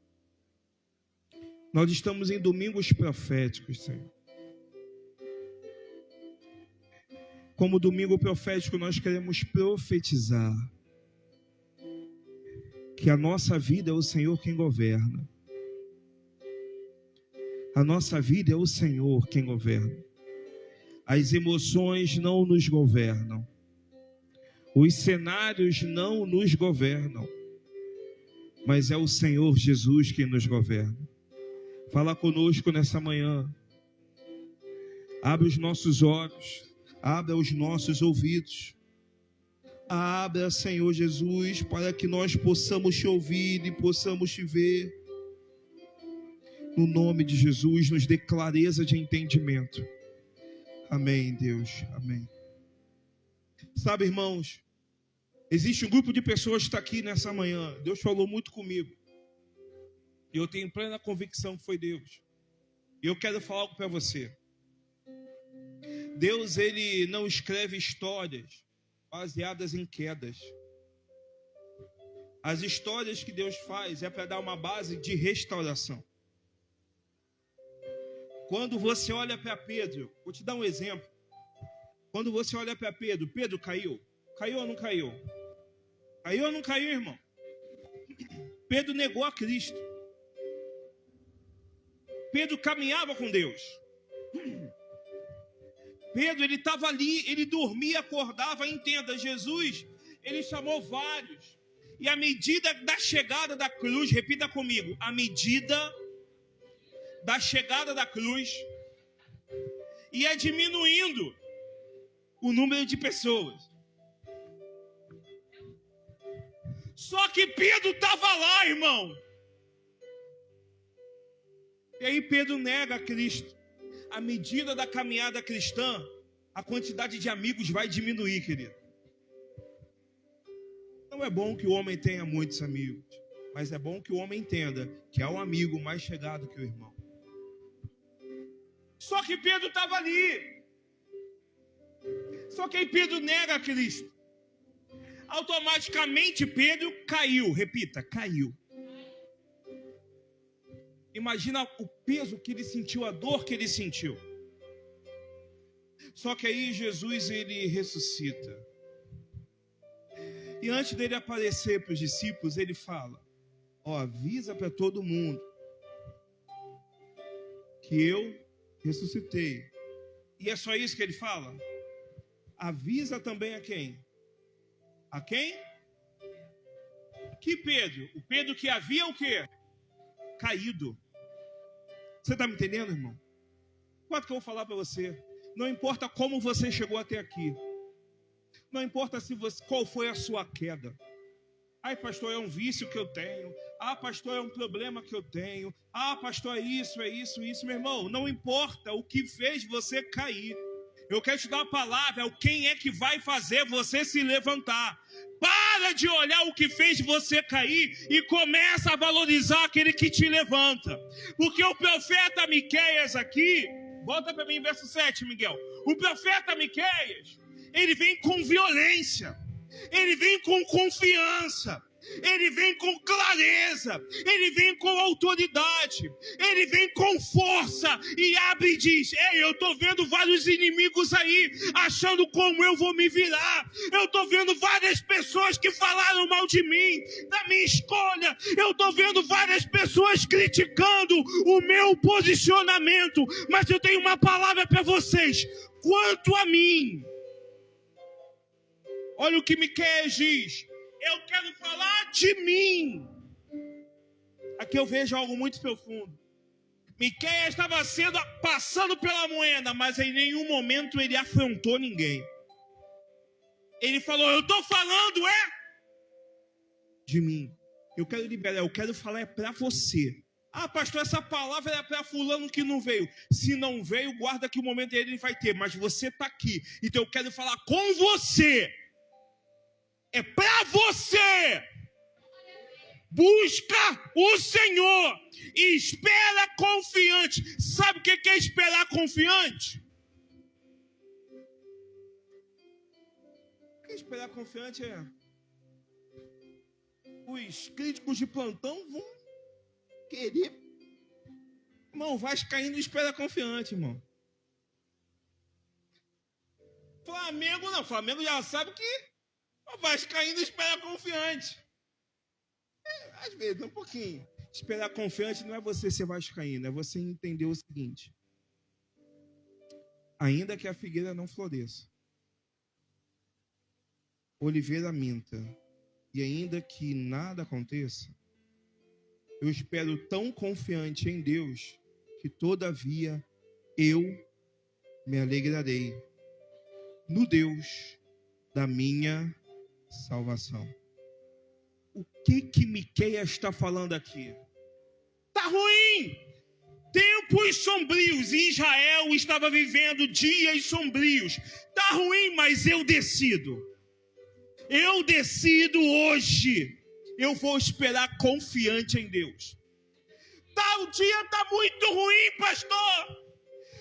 Nós estamos em domingos proféticos, Senhor. Como domingo profético, nós queremos profetizar que a nossa vida é o Senhor quem governa. A nossa vida é o Senhor quem governa. As emoções não nos governam. Os cenários não nos governam. Mas é o Senhor Jesus quem nos governa. Fala conosco nessa manhã. Abre os nossos olhos. Abra os nossos ouvidos. Abra, Senhor Jesus, para que nós possamos te ouvir e possamos te ver. No nome de Jesus, nos dê clareza de entendimento. Amém, Deus. Amém. Sabe, irmãos, existe um grupo de pessoas que está aqui nessa manhã. Deus falou muito comigo. E eu tenho plena convicção que foi Deus. E eu quero falar algo para você. Deus, Ele não escreve histórias baseadas em quedas. As histórias que Deus faz é para dar uma base de restauração. Quando você olha para Pedro, vou te dar um exemplo. Quando você olha para Pedro, Pedro caiu? Caiu ou não caiu? Caiu ou não caiu, irmão? Pedro negou a Cristo. Pedro caminhava com Deus. Pedro, ele estava ali, ele dormia, acordava, entenda, Jesus, ele chamou vários. E à medida da chegada da cruz, repita comigo, à medida da chegada da cruz, ia diminuindo o número de pessoas. Só que Pedro estava lá, irmão. E aí Pedro nega a Cristo. À medida da caminhada cristã, a quantidade de amigos vai diminuir, querido. Não é bom que o homem tenha muitos amigos, mas é bom que o homem entenda que há um amigo mais chegado que o irmão. Só que Pedro estava ali. Só que aí Pedro nega a Cristo. Automaticamente Pedro caiu. Repita, caiu. Imagina o peso que ele sentiu, a dor que ele sentiu. Só que aí Jesus, ele ressuscita. E antes dele aparecer para os discípulos, ele fala: ó, avisa para todo mundo que eu ressuscitei. E é só isso que ele fala? Avisa também a quem? A quem? Que Pedro? O Pedro que havia o quê? Caído. Você está me entendendo, irmão? Quanto que eu vou falar para você? Não importa como você chegou até aqui. Não importa qual foi a sua queda. Ai, pastor, é um vício que eu tenho. Ah, pastor, é um problema que eu tenho. Ah, pastor, é isso. Meu irmão, não importa o que fez você cair. Eu quero te dar uma palavra, quem é que vai fazer você se levantar. Para de olhar o que fez você cair e começa a valorizar aquele que te levanta. Porque o profeta Miqueias aqui, volta para mim, verso 7, Miguel. O profeta Miqueias, ele vem com violência, ele vem com confiança, ele vem com clareza, ele vem com autoridade, ele vem com força e abre e diz: ei, eu estou vendo vários inimigos aí, achando como eu vou me virar. Eu estou vendo várias pessoas que falaram mal de mim, da minha escolha. Eu estou vendo várias pessoas criticando o meu posicionamento, mas eu tenho uma palavra para vocês. Quanto a mim, olha o que Miqueias diz: eu quero falar de mim. Aqui eu vejo algo muito profundo. Miqueias estava passando pela moeda, mas em nenhum momento ele afrontou ninguém. Ele falou: eu estou falando de mim. Eu quero liberar, eu quero falar para você. Ah, pastor, essa palavra é para fulano que não veio. Se não veio, guarda que o momento dele ele vai ter. Mas você está aqui, então eu quero falar com você. É para você. Busca o Senhor e espera confiante. Sabe o que é esperar confiante? O que é esperar confiante é... os críticos de plantão vão querer... Irmão, vascaíno espera confiante, irmão. Flamengo não. Flamengo já sabe que o vascaíno espera confiante. Às vezes, um pouquinho. Esperar confiante não é você ser vascaíno, é você entender o seguinte: ainda que a figueira não floresça, oliveira minta, e ainda que nada aconteça, eu espero tão confiante em Deus que todavia eu me alegrarei no Deus da minha salvação. O que Miqueias está falando aqui? Está ruim. Tempos sombrios. Israel estava vivendo dias sombrios. Está ruim, mas eu decido. Eu decido hoje. Eu vou esperar confiante em Deus. O dia está muito ruim, pastor.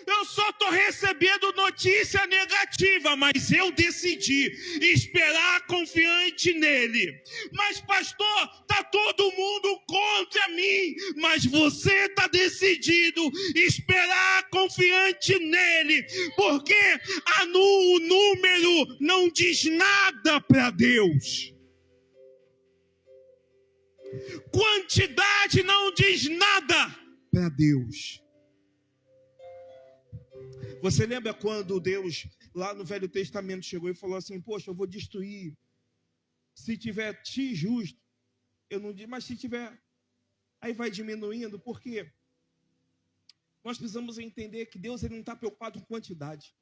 Eu só estou recebendo notícia negativa, mas eu decidi esperar confiante nele. Mas pastor, está todo mundo contra mim, mas você está decidido esperar confiante nele, porque o número não diz nada para Deus. Quantidade não diz nada para Deus. Você lembra quando Deus, lá no Velho Testamento, chegou e falou assim: poxa, eu vou destruir. Se tiver X justo, eu não digo, mas se tiver, aí vai diminuindo. Por quê? Nós precisamos entender que Deus ele não está preocupado com quantidade.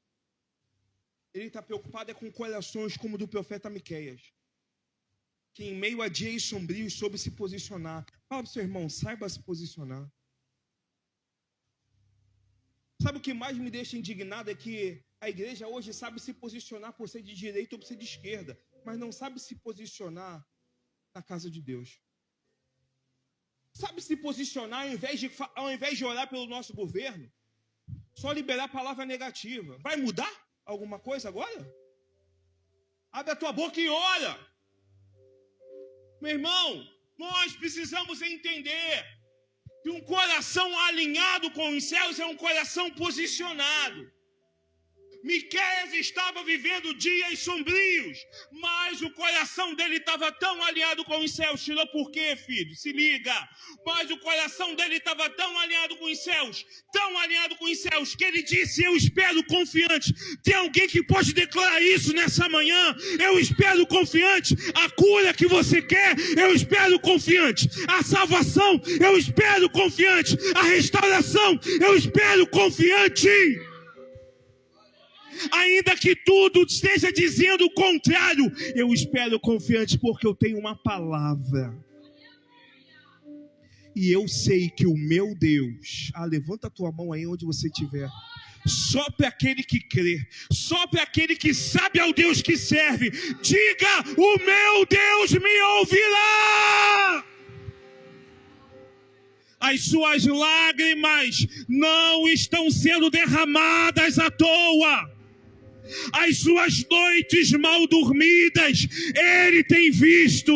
Ele está preocupado com corações como o do profeta Miqueias, que em meio a dias sombrios soube se posicionar. Fala para o seu irmão, saiba se posicionar. Sabe o que mais me deixa indignado é que a igreja hoje sabe se posicionar por ser de direita ou por ser de esquerda, mas não sabe se posicionar na casa de Deus. Sabe se posicionar ao invés de orar pelo nosso governo, só liberar a palavra negativa. Vai mudar alguma coisa agora? Abre a tua boca e ora. Meu irmão, nós precisamos entender que um coração alinhado com os céus é um coração posicionado. Miqueias estava vivendo dias sombrios, mas o coração dele estava tão alinhado com os céus. Tirou por quê, filho? Se liga. Mas o coração dele estava tão alinhado com os céus, que ele disse: eu espero confiante. Tem alguém que pode declarar isso nessa manhã? Eu espero confiante. A cura que você quer, eu espero confiante. A salvação, eu espero confiante. A restauração, eu espero confiante. Ainda que tudo esteja dizendo o contrário, eu espero confiante porque eu tenho uma palavra. E eu sei que o meu Deus... levanta a tua mão aí onde você estiver. Só para aquele que crê, só para aquele que sabe ao Deus que serve, diga: o meu Deus me ouvirá. As suas lágrimas não estão sendo derramadas à toa. As suas noites mal dormidas, Ele tem visto.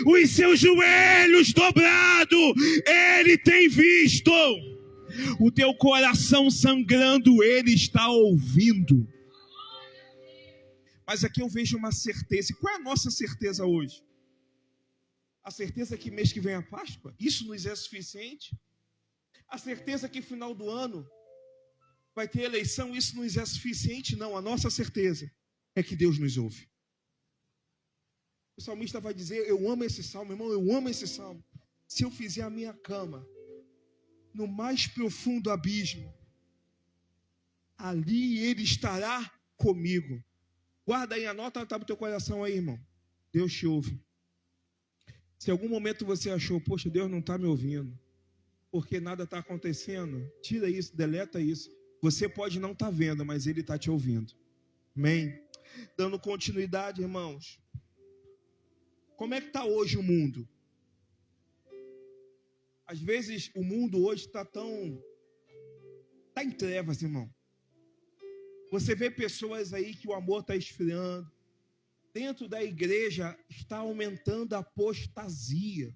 Os seus joelhos dobrados, Ele tem visto. O teu coração sangrando, Ele está ouvindo. Mas aqui eu vejo uma certeza. E qual é a nossa certeza hoje? A certeza que mês que vem é a Páscoa? Isso nos é suficiente? A certeza que final do ano vai ter eleição? Isso nos é suficiente? Não, a nossa certeza é que Deus nos ouve. O salmista vai dizer: eu amo esse salmo, irmão, eu amo esse salmo. Se eu fizer a minha cama no mais profundo abismo, ali Ele estará comigo. Guarda aí, anota, tá no teu coração aí, irmão. Deus te ouve. Se em algum momento você achou: poxa, Deus não está me ouvindo, porque nada está acontecendo, tira isso, deleta isso. Você pode não estar vendo, mas Ele está te ouvindo. Amém? Dando continuidade, irmãos. Como é que está hoje o mundo? Às vezes o mundo hoje está em trevas, irmão. Você vê pessoas aí que o amor está esfriando. Dentro da igreja está aumentando a apostasia.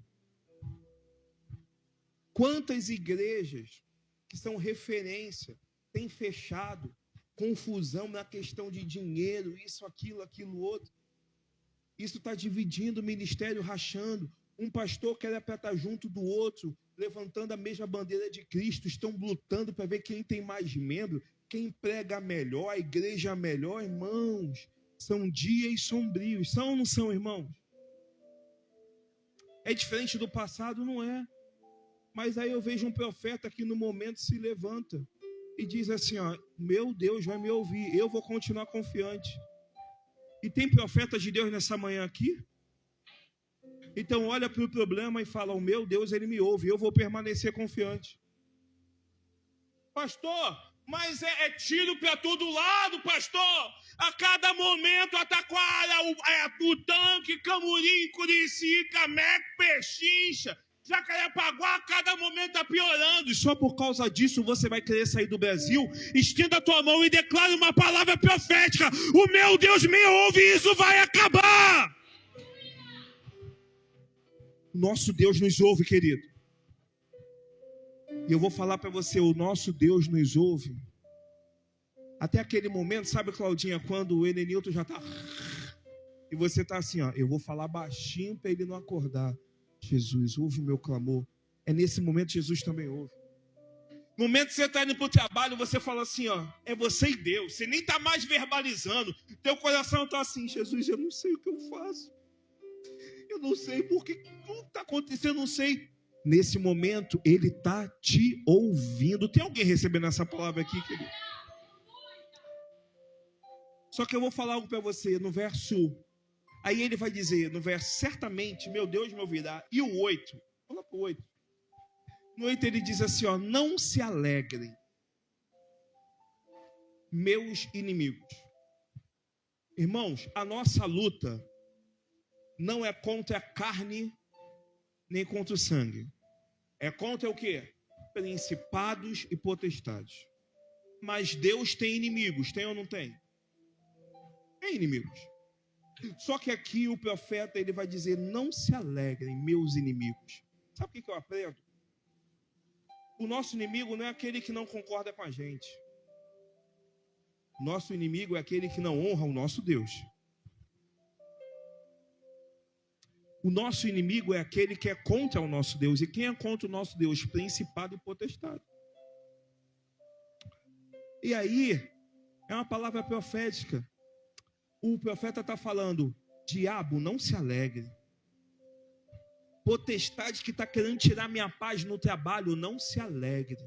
Quantas igrejas que são referência têm fechado, confusão na questão de dinheiro, isso, aquilo, outro. Isso está dividindo o ministério, rachando. Um pastor quer para estar junto do outro, levantando a mesma bandeira de Cristo. Estão lutando para ver quem tem mais membro, quem prega melhor, a igreja melhor. Irmãos, são dias sombrios. São ou não são, irmãos? É diferente do passado? Não é. Mas aí eu vejo um profeta que no momento se levanta e diz assim: meu Deus vai me ouvir, eu vou continuar confiante. E tem profetas de Deus nessa manhã aqui? Então olha para o problema e fala: o meu Deus, Ele me ouve, eu vou permanecer confiante. Pastor, mas é tiro para todo lado, pastor. A cada momento a Taquara, o Tanque, Camurim, Curicica, Meco, Pechincha, Jacarepaguá, a cada momento está piorando. E só por causa disso você vai querer sair do Brasil? Estenda a tua mão e declare uma palavra profética: o meu Deus me ouve e isso vai acabar. Nosso Deus nos ouve, querido. E eu vou falar para você: o nosso Deus nos ouve. Até aquele momento, sabe, Claudinha, quando o Enenilton já está... E você está assim, eu vou falar baixinho para ele não acordar. Jesus, ouve o meu clamor. É nesse momento que Jesus também ouve. No momento que você está indo para o trabalho, você fala assim, é você e Deus. Você nem está mais verbalizando. Teu coração está assim: Jesus, eu não sei o que eu faço. Eu não sei porque tudo está acontecendo, eu não sei. Nesse momento, Ele está te ouvindo. Tem alguém recebendo essa palavra aqui, querido? Só que eu vou falar algo para você no verso... Aí ele vai dizer no verso: certamente meu Deus me ouvirá. E o 8, fala para o 8. No 8 ele diz assim, não se alegrem, meus inimigos. Irmãos, a nossa luta não é contra a carne, nem contra o sangue. É contra o quê? Principados e potestades. Mas Deus tem inimigos, tem ou não tem? Tem inimigos. Só que aqui o profeta ele vai dizer: não se alegrem, meus inimigos. Sabe o que eu aprendo? O nosso inimigo não é aquele que não concorda com a gente. Nosso inimigo é aquele que não honra o nosso Deus. O nosso inimigo é aquele que é contra o nosso Deus. E quem é contra o nosso Deus? Principado e potestade. E aí, é uma palavra profética. O profeta está falando: diabo, não se alegre. Potestade que está querendo tirar minha paz no trabalho, não se alegre.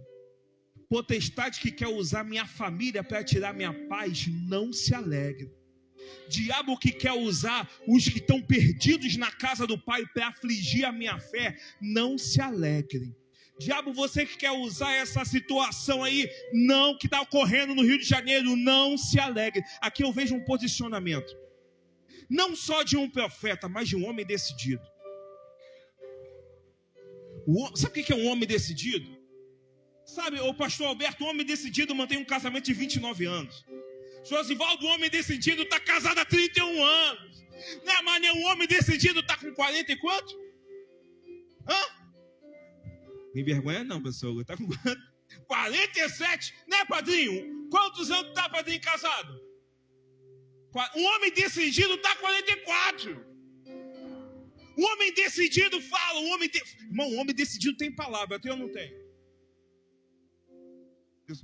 Potestade que quer usar minha família para tirar minha paz, não se alegre. Diabo que quer usar os que estão perdidos na casa do Pai para afligir a minha fé, não se alegrem. Diabo, você que quer usar essa situação aí, não, que está ocorrendo no Rio de Janeiro, não se alegre. Aqui eu vejo um posicionamento, não só de um profeta, mas de um homem decidido. Sabe o que é um homem decidido? Sabe, o pastor Alberto, um homem decidido mantém um casamento de 29 anos. Josivaldo, um homem decidido, está casado há 31 anos. Né, Mané, um homem decidido está com 40 e quanto? Hã? Tem vergonha não, pessoal. Está com 47, né, padrinho? Quantos anos está, padrinho, casado? Um homem decidido está com 44. Um homem decidido fala, Irmão, um homem decidido tem palavra, tem ou não tem?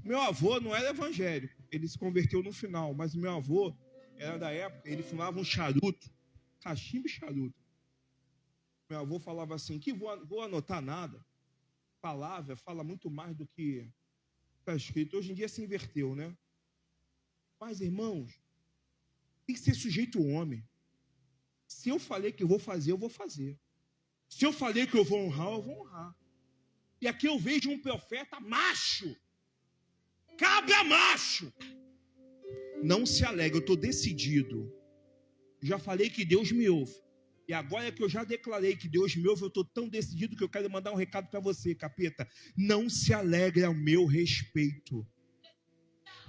Meu avô não era evangélico, ele se converteu no final, mas meu avô era da época, ele fumava um charuto, cachimbo e charuto. Meu avô falava assim, que vou anotar nada, palavra fala muito mais do que está escrito. Hoje em dia se inverteu, né? Mas, irmãos, tem que ser sujeito ao homem. Se eu falei que eu vou fazer, eu vou fazer. Se eu falei que eu vou honrar, eu vou honrar. E aqui eu vejo um profeta macho, cabra macho. Não se alegre, eu estou decidido. Já falei que Deus me ouve. E agora que eu já declarei que Deus me ouve, eu estou tão decidido que eu quero mandar um recado para você, capeta. Não se alegre ao meu respeito.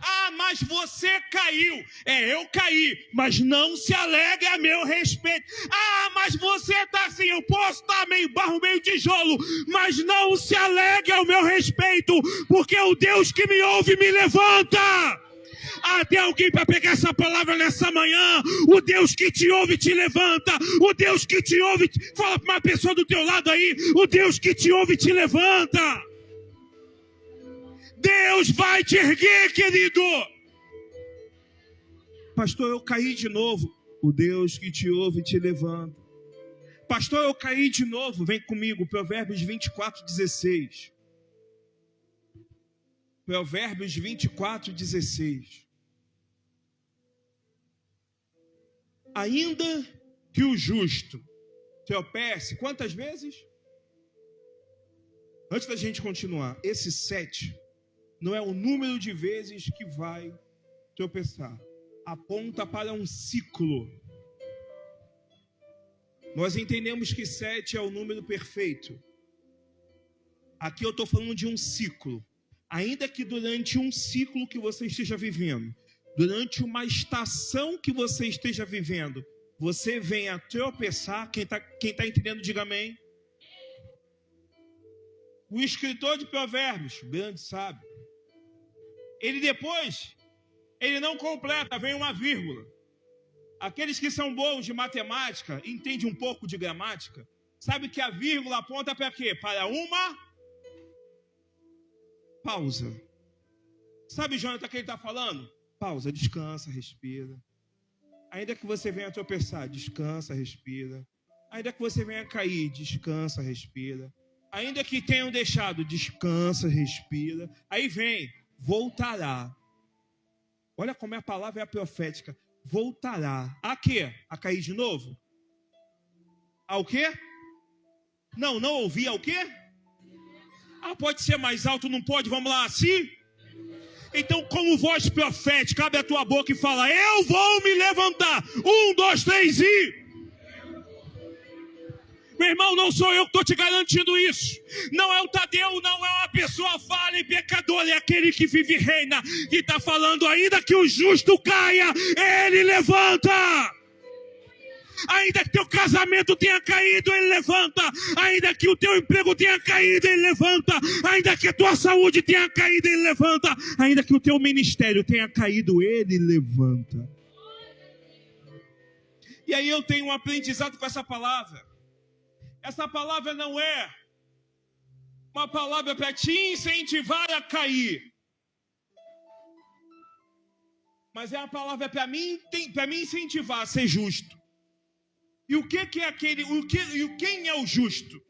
Ah, mas você caiu. Eu caí, mas não se alegre a meu respeito. Ah, mas você está assim, eu posso estar meio barro, meio tijolo, mas não se alegre ao meu respeito, porque o Deus que me ouve me levanta. Ah, tem alguém para pegar essa palavra nessa manhã? O Deus que te ouve te levanta. O Deus que te ouve, fala para uma pessoa do teu lado aí, o Deus que te ouve te levanta. Deus vai te erguer, querido. Pastor, eu caí de novo. O Deus que te ouve te levanta. Pastor, eu caí de novo. Vem comigo, Provérbios 24:16. Provérbios 24:16. Ainda que o justo tropece, quantas vezes? Antes da gente continuar, esse 7 não é o número de vezes que vai tropeçar. Aponta para um ciclo. Nós entendemos que 7 é o número perfeito. Aqui eu estou falando de um ciclo. Ainda que durante um ciclo que você esteja vivendo, durante uma estação que você esteja vivendo, você venha tropeçar. Quem tá entendendo, diga amém. O escritor de Provérbios, grande sábio, ele não completa, vem uma vírgula. Aqueles que são bons de matemática, entendem um pouco de gramática, sabe que a vírgula aponta para quê? Para uma pausa. Sabe, Jonathan, o que ele está falando? Pausa, descansa, respira. Ainda que você venha tropeçar, descansa, respira. Ainda que você venha cair, descansa, respira. Ainda que tenham deixado, descansa, respira. Aí vem, voltará. Olha como a palavra é profética. Voltará. A quê? A cair de novo? Ao quê? Não ouvi. Ao quê? Ah, pode ser mais alto, não pode? Vamos lá, assim? Então, como voz profética, abre a tua boca e fala: eu vou me levantar. 1, 2, 3 e... Meu irmão, não sou eu que estou te garantindo isso. Não é o Tadeu, não é uma pessoa falha e pecadora. É aquele que vive e reina, que está falando: ainda que o justo caia, ele levanta. Ainda que teu casamento tenha caído, ele levanta. Ainda que o teu emprego tenha caído, ele levanta. Ainda que a tua saúde tenha caído, ele levanta. Ainda que o teu ministério tenha caído, ele levanta. E aí eu tenho um aprendizado com essa palavra. Essa palavra não é uma palavra para te incentivar a cair, mas é uma palavra para me incentivar a ser justo. E o que é aquele? Quem é o justo?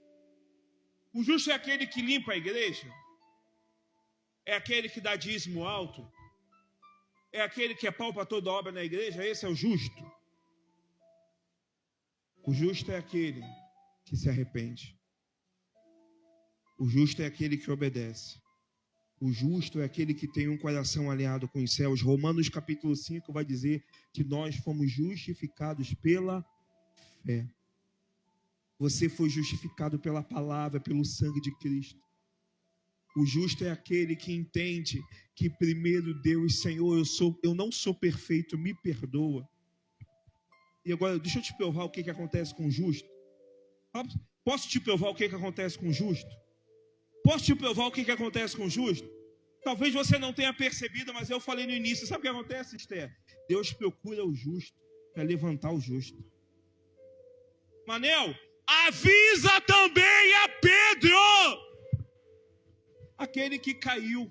O justo é aquele que limpa a igreja. É aquele que dá dízimo alto? É aquele que é pau para toda obra na igreja? Esse é o justo? O justo é aquele que se arrepende. O justo é aquele que obedece. O justo é aquele que tem um coração alinhado com os céus. Romanos capítulo 5 vai dizer que nós fomos justificados pela fé. Você foi justificado pela palavra, pelo sangue de Cristo. O justo é aquele que entende que primeiro Deus, Senhor, eu não sou perfeito, me perdoa. E agora, deixa eu te provar o que acontece com o justo. Posso te provar o que acontece com o justo? Posso te provar o que acontece com o justo? Talvez você não tenha percebido, mas eu falei no início. Sabe o que acontece, Esther? Deus procura o justo para levantar o justo. Manel, avisa também a Pedro, aquele que caiu,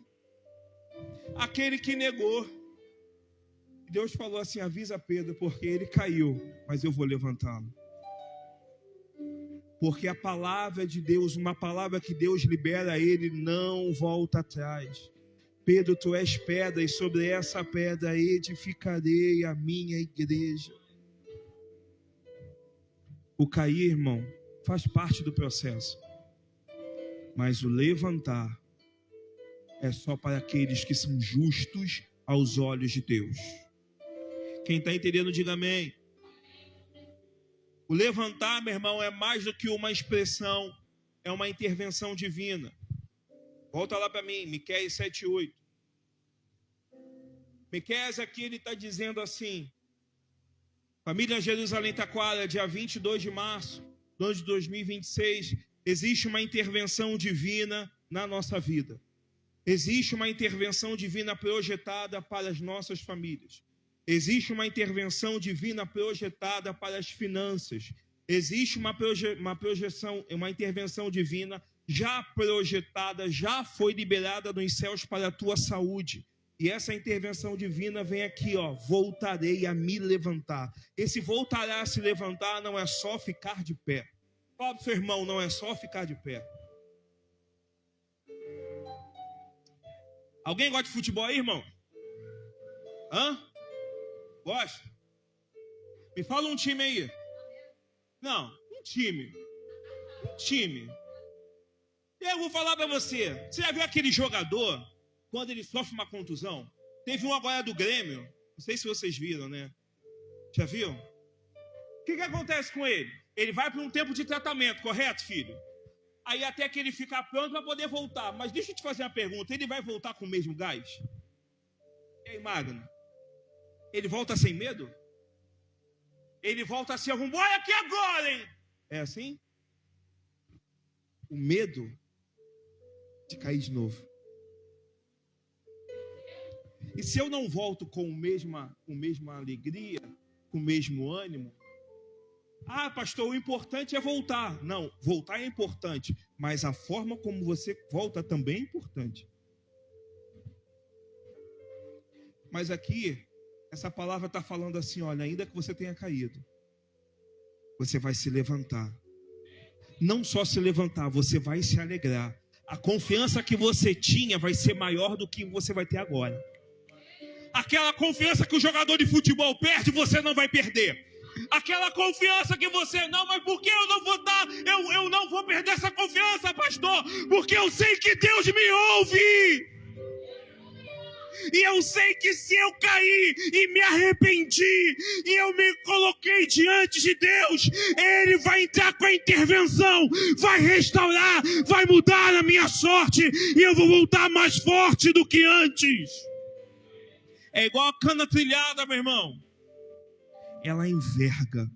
aquele que negou. Deus falou assim: avisa Pedro, porque ele caiu, mas eu vou levantá-lo. Porque a palavra de Deus, uma palavra que Deus libera a ele, não volta atrás. Pedro, tu és pedra, e sobre essa pedra edificarei a minha igreja. O cair, irmão, faz parte do processo. Mas o levantar é só para aqueles que são justos aos olhos de Deus. Quem está entendendo, diga amém. O levantar, meu irmão, é mais do que uma expressão, é uma intervenção divina. Volta lá para mim, Miqueias 7:8. Miqueias aqui, ele está dizendo assim: família Jerusalém Taquara, dia 22 de março do ano de 2026, existe uma intervenção divina na nossa vida. Existe uma intervenção divina projetada para as nossas famílias. Existe uma intervenção divina projetada para as finanças. Existe uma projeção, uma intervenção divina já projetada, já foi liberada nos céus para a tua saúde. E essa intervenção divina vem aqui, ó: voltarei a me levantar. Esse voltará a se levantar não é só ficar de pé. Fala pro seu irmão, não é só ficar de pé. Alguém gosta de futebol aí, irmão? Hã? Gosta? Me fala um time aí. Não, um time. Um time. Eu vou falar para você. Você já viu aquele jogador, quando ele sofre uma contusão? Teve um agora do Grêmio. Não sei se vocês viram, né? Já viram? O que acontece com ele? Ele vai para um tempo de tratamento, correto, filho? Aí até que ele ficar pronto para poder voltar. Mas deixa eu te fazer uma pergunta. Ele vai voltar com o mesmo gás? E aí, Magno? Ele volta sem medo? Ele volta assim: vamos embora aqui agora, hein? É assim? O medo de cair de novo. E se eu não volto com a mesma alegria, com o mesmo ânimo? Ah, pastor, o importante é voltar. Não, voltar é importante, mas a forma como você volta também é importante. Mas aqui, essa palavra está falando assim: olha, ainda que você tenha caído, você vai se levantar. Não só se levantar, você vai se alegrar. A confiança que você tinha vai ser maior do que você vai ter agora. Aquela confiança que o jogador de futebol perde, você não vai perder. Aquela confiança que você não, mas por que eu não vou dar? Eu não vou perder essa confiança, pastor, porque eu sei que Deus me ouve. E eu sei que se eu cair e me arrependi e eu me coloquei diante de Deus, Ele vai entrar com a intervenção, vai restaurar, vai mudar a minha sorte e eu vou voltar mais forte do que antes. É igual a cana trilhada, meu irmão. Ela enverga,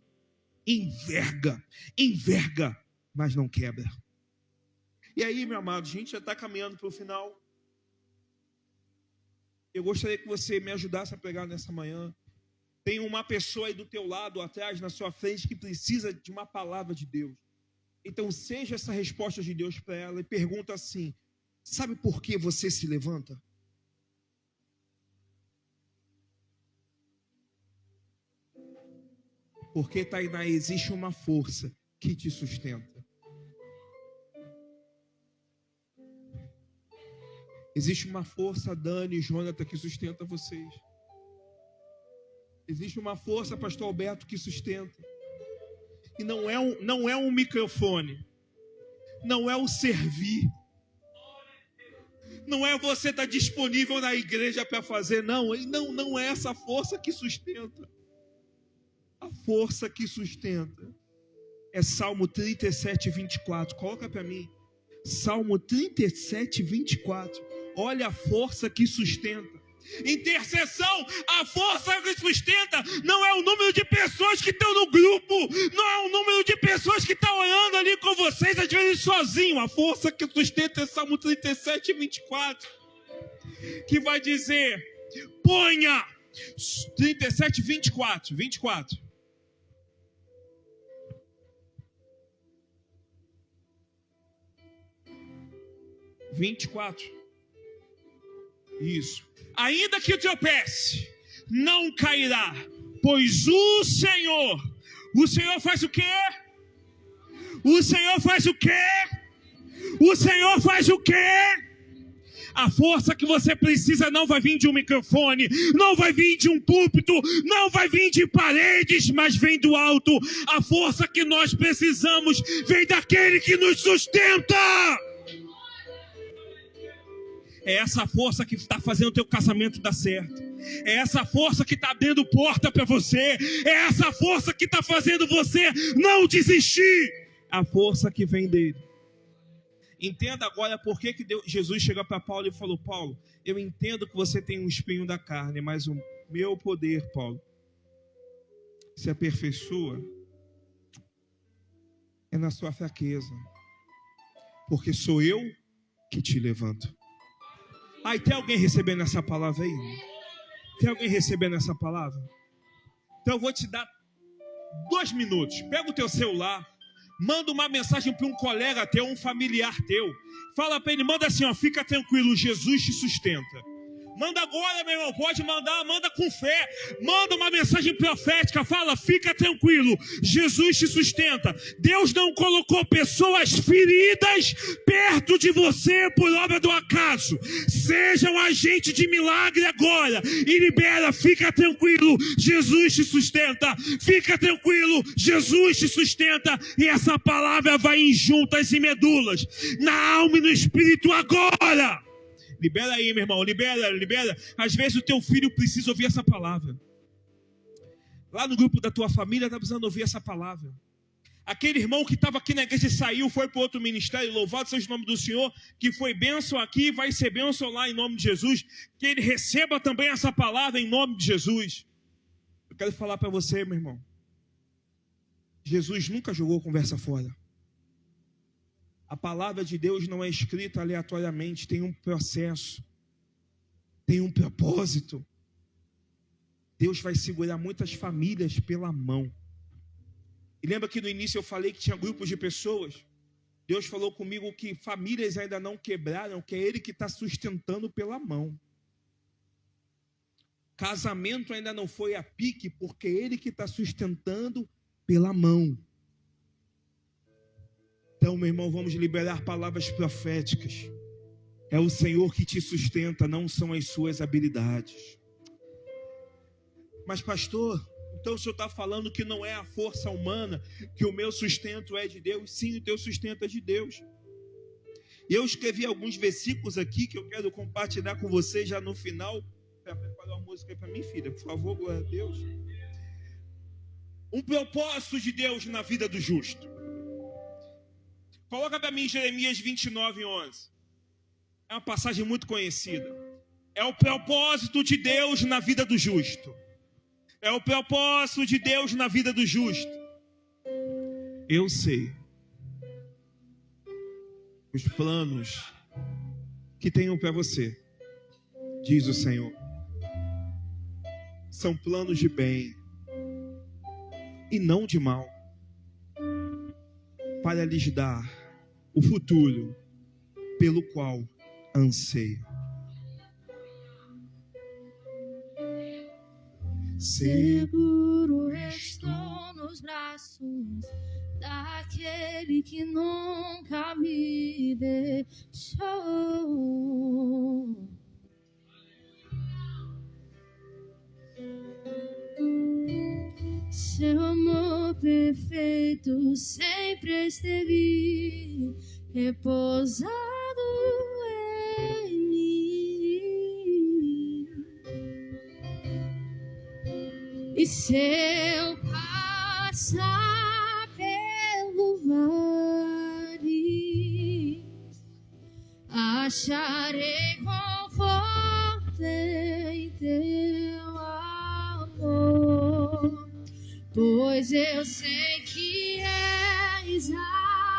mas não quebra. E aí, meu amado, a gente já está caminhando para o final. Eu gostaria que você me ajudasse a pregar nessa manhã. Tem uma pessoa aí do teu lado, atrás, na sua frente, que precisa de uma palavra de Deus. Então, seja essa resposta de Deus para ela e pergunta assim: sabe por que você se levanta? Porque, Tainá, existe uma força que te sustenta. Existe uma força, Dani e Jonathan, que sustenta vocês. Existe uma força, pastor Alberto, que sustenta. E não é um microfone. Não é o servir. Não é você estar disponível na igreja para fazer. Não é essa força que sustenta. A força que sustenta é Salmo 37, 24. Coloca para mim. Salmo 37, 24. Olha a força que sustenta. Intercessão, a força que sustenta não é o número de pessoas que estão no grupo, não é o número de pessoas que estão orando ali com vocês, às vezes sozinho. A força que sustenta é Salmo 37, 24, que vai dizer: ponha 37, 24. 24. Isso. Ainda que tropece, não cairá, pois o Senhor faz o quê? O Senhor faz o quê? O Senhor faz o quê? A força que você precisa não vai vir de um microfone, não vai vir de um púlpito, não vai vir de paredes, mas vem do alto. A força que nós precisamos vem daquele que nos sustenta. É essa força que está fazendo o teu casamento dar certo. É essa força que está abrindo porta para você. É essa força que está fazendo você não desistir. A força que vem dele. Entenda agora por que Jesus chega para Paulo e falou: Paulo, eu entendo que você tem um espinho da carne, mas o meu poder, Paulo, se aperfeiçoa é na sua fraqueza. Porque sou eu que te levanto. Ai, tem alguém recebendo essa palavra aí? Tem alguém recebendo essa palavra? Então eu vou te dar 2 minutos. Pega o teu celular, manda uma mensagem para um colega teu, um familiar teu. Fala para ele, manda assim, ó: fica tranquilo, Jesus te sustenta. Manda agora, meu irmão, pode mandar, manda com fé. Manda uma mensagem profética, fala: fica tranquilo, Jesus te sustenta. Deus não colocou pessoas feridas perto de você por obra do acaso. Seja um agente de milagre agora e libera: fica tranquilo, Jesus te sustenta. Fica tranquilo, Jesus te sustenta. E essa palavra vai em juntas e medulas, na alma e no espírito agora. Libera aí, meu irmão, libera. Às vezes o teu filho precisa ouvir essa palavra. Lá no grupo da tua família está precisando ouvir essa palavra. Aquele irmão que estava aqui na igreja e saiu, foi para outro ministério, louvado seja o nome do Senhor, que foi bênção aqui, vai ser bênção lá em nome de Jesus. Que ele receba também essa palavra em nome de Jesus. Eu quero falar para você, meu irmão. Jesus nunca jogou conversa fora. A palavra de Deus não é escrita aleatoriamente, tem um processo, tem um propósito. Deus vai segurar muitas famílias pela mão. E lembra que no início eu falei que tinha grupos de pessoas? Deus falou comigo que famílias ainda não quebraram, que é Ele que está sustentando pela mão. Casamento ainda não foi a pique, porque é Ele que está sustentando pela mão. Então, meu irmão, vamos liberar palavras proféticas. É o Senhor que te sustenta, não são as suas habilidades. Mas, pastor, então o senhor está falando que não é a força humana, que o meu sustento é de Deus? Sim, o teu sustento é de Deus. E eu escrevi alguns versículos aqui que eu quero compartilhar com vocês já no final. Preparar uma música aí para mim, filha, por favor, glória a Deus. Um propósito de Deus na vida do justo. Coloca para mim Jeremias 29:11. É uma passagem muito conhecida. É o propósito de Deus na vida do justo. É o propósito de Deus na vida do justo. Eu sei os planos que tenho para você, diz o Senhor. São planos de bem e não de mal, para lhes dar o futuro pelo qual anseio. Seguro estou no nos braços daquele que nunca me deixou. Seu amor perfeito sempre esteve repousado em mim. E se eu passar pelo vale, acharei conforto em teu amor, pois eu sei que és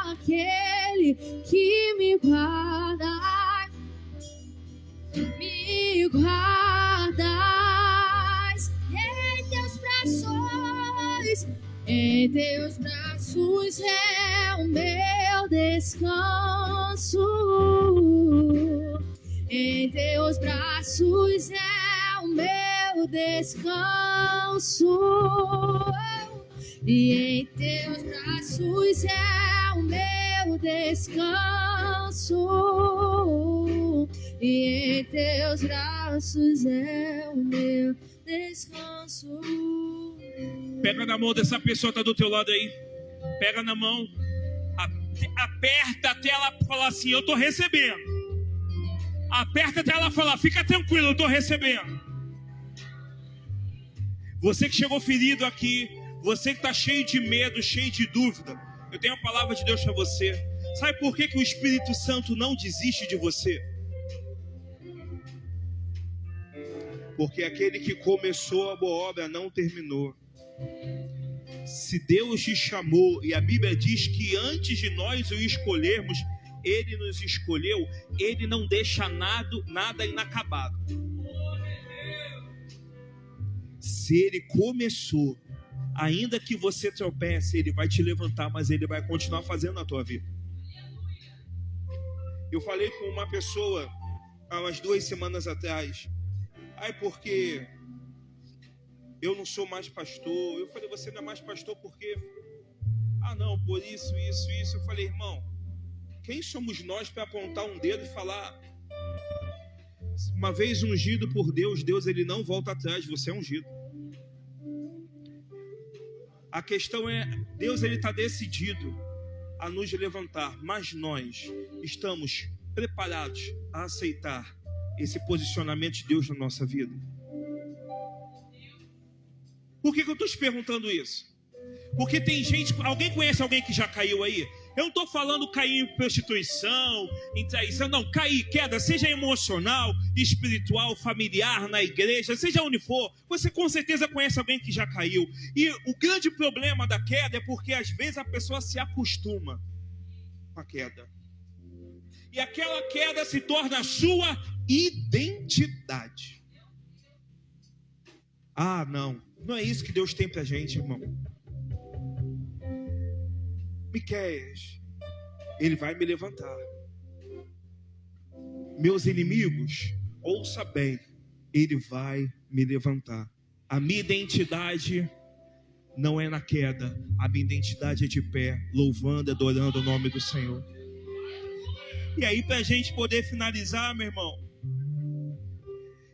aquele que me guarda, me guardas em teus braços, em teus braços é o meu descanso, em teus braços é o meu descanso, e em teus braços é o meu descanso, e em teus braços é o meu descanso. Pega na mão dessa pessoa que está do teu lado aí. Pega na mão. Aperta até ela falar assim: eu estou recebendo. Aperta até ela falar: fica tranquilo, eu estou recebendo. Você que chegou ferido aqui, você que está cheio de medo, cheio de dúvida, eu tenho a palavra de Deus para você. Sabe por que o Espírito Santo não desiste de você? Porque aquele que começou a boa obra não terminou. Se Deus te chamou, e a Bíblia diz que antes de nós o escolhermos, Ele nos escolheu, Ele não deixa nada inacabado. Se Ele começou, ainda que você tropece, Ele vai te levantar, mas Ele vai continuar fazendo na tua vida. Eu falei com uma pessoa há umas 2 semanas atrás: porque eu não sou mais pastor. Eu falei: você não é mais pastor por quê? Não, por isso. Eu falei: irmão, quem somos nós para apontar um dedo e falar? Uma vez ungido por Deus, ele não volta atrás, você é ungido. A questão é, Deus ele está decidido a nos levantar, mas nós estamos preparados a aceitar esse posicionamento de Deus na nossa vida? Por que eu estou te perguntando isso? Porque tem gente, alguém conhece alguém que já caiu aí? Eu não estou falando cair em prostituição, em traição, não, cair, queda, seja emocional, espiritual, familiar, na igreja, seja onde for, você com certeza conhece alguém que já caiu. E o grande problema da queda é porque às vezes a pessoa se acostuma com a queda. E aquela queda se torna a sua identidade. Não é isso que Deus tem pra gente, irmão. Miqueias, ele vai me levantar. Meus inimigos, ouça bem, ele vai me levantar. A minha identidade não é na queda, a minha identidade é de pé, louvando, adorando o nome do Senhor. E aí, pra gente poder finalizar, meu irmão,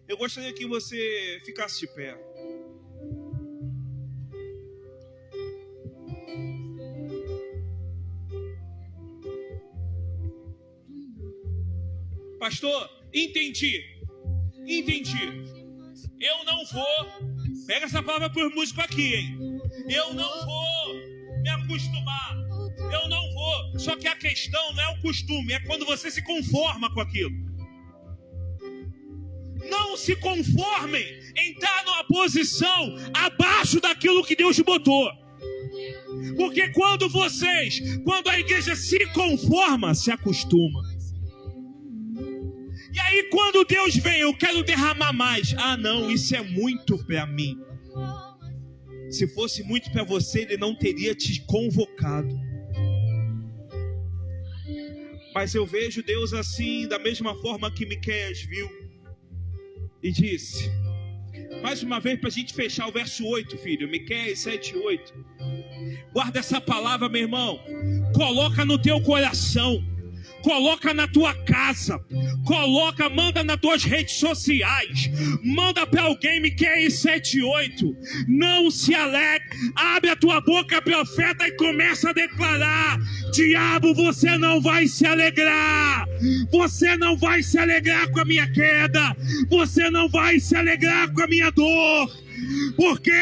eu gostaria que você ficasse de pé. Pastor, entendi. Eu não vou, pega essa palavra para os músicos aqui, hein? Eu não vou me acostumar. Eu não vou. Só que a questão não é o costume, é quando você se conforma com aquilo. Não se conformem em estar numa posição abaixo daquilo que Deus botou. Porque quando a igreja se conforma, se acostuma. E aí quando Deus vem, eu quero derramar mais. Não, isso é muito para mim. Se fosse muito para você, Ele não teria te convocado. Mas eu vejo Deus assim, da mesma forma que Miqueias viu. E disse: Mais uma vez para a gente fechar o verso 8, filho. Miqueias 7:8. Guarda essa palavra, meu irmão. Coloca no teu coração. Coloca na tua casa. Coloca, manda nas tuas redes sociais. Manda para alguém, Miqueias 7:8. Não se alegre. Abre a tua boca, profeta, e começa a declarar: diabo, você não vai se alegrar. Você não vai se alegrar com a minha queda. Você não vai se alegrar com a minha dor. Porque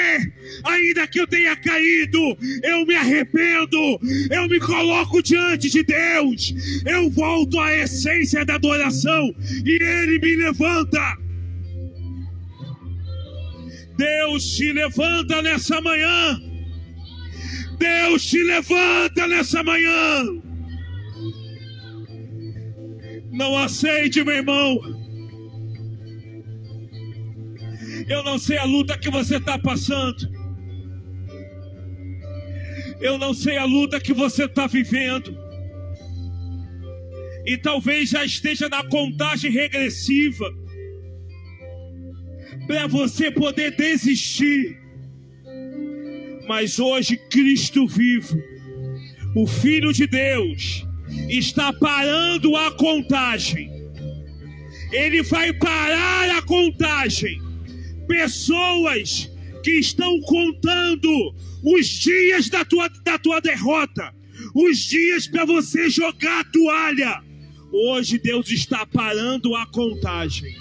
ainda que eu tenha caído, eu me arrependo, eu me coloco diante de Deus, eu volto à essência da adoração e Ele me levanta. Deus te levanta nessa manhã. Deus te levanta nessa manhã. Não aceite, meu irmão. Eu não sei a luta que você está passando. Eu não sei a luta que você está vivendo. E talvez já esteja na contagem regressiva para você poder desistir. Mas hoje Cristo vivo, o Filho de Deus, está parando a contagem. Ele vai parar a contagem. Pessoas que estão contando os dias da tua derrota, os dias para você jogar a toalha. Hoje Deus está parando a contagem.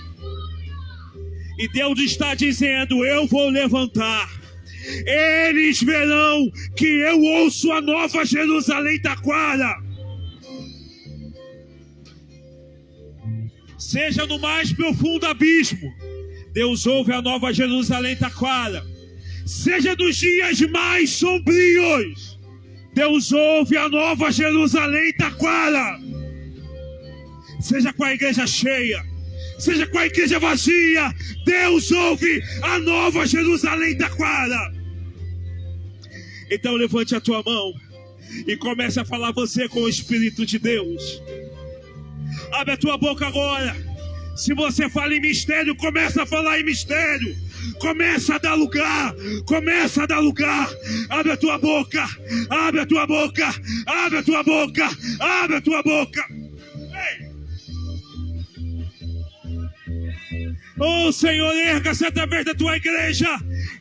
E Deus está dizendo: eu vou levantar. Eles verão que eu ouço a nova Jerusalém Taquara. Seja no mais profundo abismo, Deus ouve a nova Jerusalém Taquara. Seja nos dias mais sombrios, Deus ouve a nova Jerusalém Taquara. Seja com a igreja cheia, seja com a igreja vazia, Deus ouve a nova Jerusalém Taquara. Então levante a tua mão e comece a falar você com o Espírito de Deus. Abre a tua boca agora. Se você fala em mistério, começa a falar em mistério. Começa a dar lugar. Começa a dar lugar. Abre a tua boca. Abre a tua boca. Abre a tua boca. Abre a tua boca. Ei. Oh, Senhor, erga-se através da tua igreja.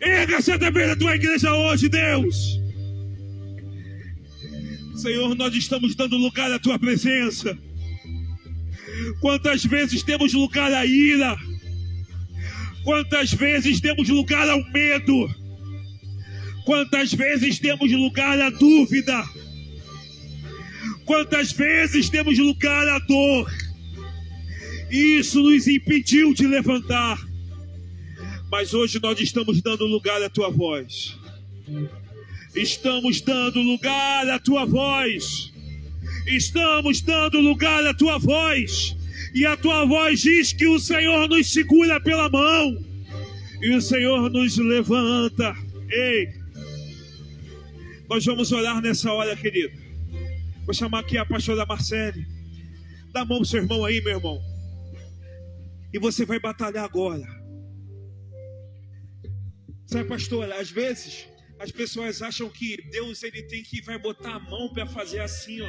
Erga-se através da tua igreja hoje, Deus. Senhor, nós estamos dando lugar à tua presença. Quantas vezes demos lugar à ira? Quantas vezes demos lugar ao medo? Quantas vezes demos lugar à dúvida? Quantas vezes demos lugar à dor? Isso nos impediu de levantar. Mas hoje nós estamos dando lugar à tua voz. Estamos dando lugar à tua voz. Estamos dando lugar à tua voz. E a tua voz diz que o Senhor nos segura pela mão. E o Senhor nos levanta. Ei, nós vamos orar nessa hora, querido. Vou chamar aqui a pastora Marcele. Dá a mão pro seu irmão aí, meu irmão. E você vai batalhar agora. Sabe, pastor, às vezes as pessoas acham que Deus vai botar a mão para fazer assim, ó.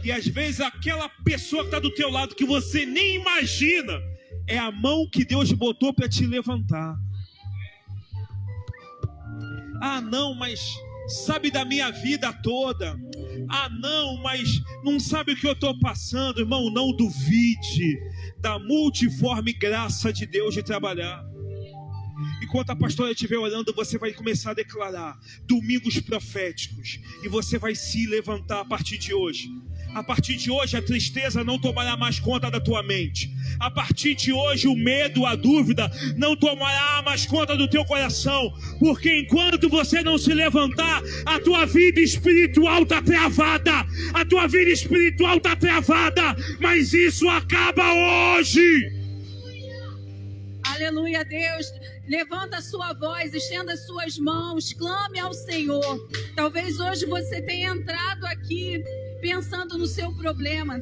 E às vezes aquela pessoa que está do teu lado, que você nem imagina, é a mão que Deus botou para te levantar. Ah, não, mas sabe da minha vida toda. Ah, não, mas não sabe o que eu estou passando. Irmão, não duvide da multiforme graça de Deus de trabalhar. Enquanto a pastora estiver orando, você vai começar a declarar domingos proféticos. E você vai se levantar a partir de hoje. A partir de hoje a tristeza não tomará mais conta da tua mente. A partir de hoje o medo, a dúvida não tomará mais conta do teu coração. Porque enquanto você não se levantar, a tua vida espiritual está travada. A tua vida espiritual está travada. Mas isso acaba hoje. Aleluia, Deus. Levanta a sua voz, estenda as suas mãos, clame ao Senhor. Talvez hoje você tenha entrado aqui pensando no seu problema.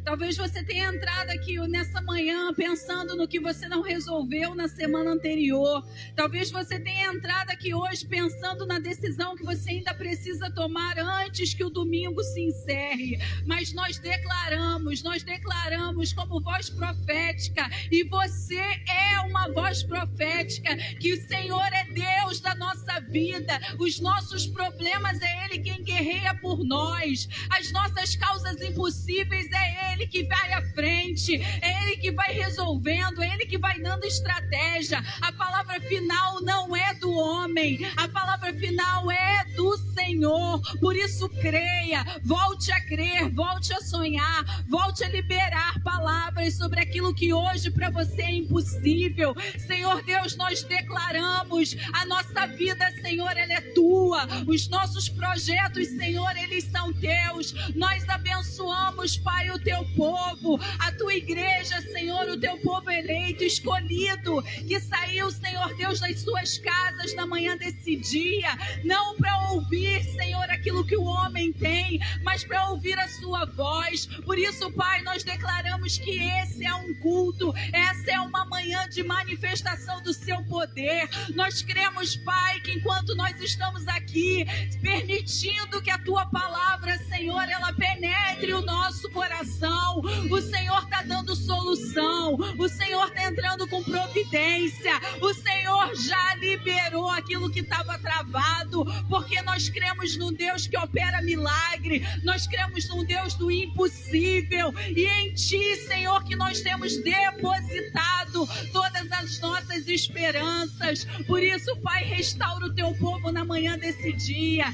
Talvez você tenha entrado aqui nessa manhã pensando no que você não resolveu na semana anterior. Talvez você tenha entrado aqui hoje pensando na decisão que você ainda precisa tomar antes que o domingo se encerre. Mas nós declaramos como voz profética, e você é uma voz profética, que o Senhor é Deus da nossa vida. Os nossos problemas é Ele quem guerreia por nós. As nossas causas impossíveis é Ele que vai à frente, é Ele que vai resolvendo, é Ele que vai dando estratégia. A palavra final não é do homem, a palavra final é do Senhor. Por isso creia, volte a crer, volte a sonhar, volte a liberar palavras sobre aquilo que hoje para você é impossível. Senhor Deus, nós declaramos a nossa vida, Senhor, ela é tua. Os nossos projetos, Senhor, eles são teus. Nós abençoamos, Pai, o teu povo, a tua igreja, Senhor, o teu povo eleito, escolhido, que saiu, Senhor Deus, das suas casas na manhã desse dia, não para ouvir, Senhor, aquilo que o homem tem, mas para ouvir a sua voz. Por isso, Pai, nós declaramos que esse é um culto, essa é uma manhã de manifestação do seu poder. Nós cremos, Pai, que enquanto nós estamos aqui, permitindo que a tua palavra, Senhor, ela penetre o nosso coração, o Senhor está dando solução, o Senhor está entrando com providência, o Senhor já liberou aquilo que estava travado, porque nós cremos num Deus que opera milagre, nós cremos num Deus do impossível, e em Ti, Senhor, que nós temos depositado todas as nossas esperanças. Por isso, Pai, restaura o teu povo na manhã desse dia.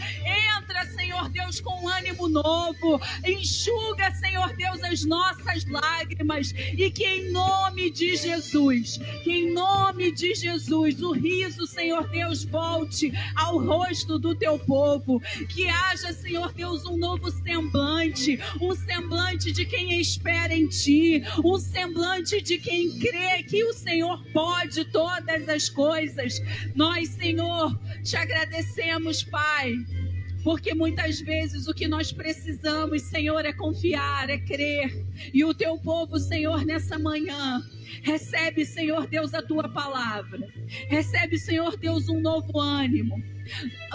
Entra, Senhor Deus, com ânimo novo, enxuga, Senhor Deus, as nossas lágrimas, e que em nome de Jesus, o riso, Senhor Deus, volte ao rosto do teu povo, que haja, Senhor Deus, um novo semblante, um semblante de quem espera em Ti, um semblante de quem crê que o Senhor pode todas as coisas. Nós, Senhor, te agradecemos, Pai, porque muitas vezes o que nós precisamos, Senhor, é confiar, é crer. E o teu povo, Senhor, nessa manhã, recebe, Senhor Deus, a tua palavra. Recebe, Senhor Deus, um novo ânimo.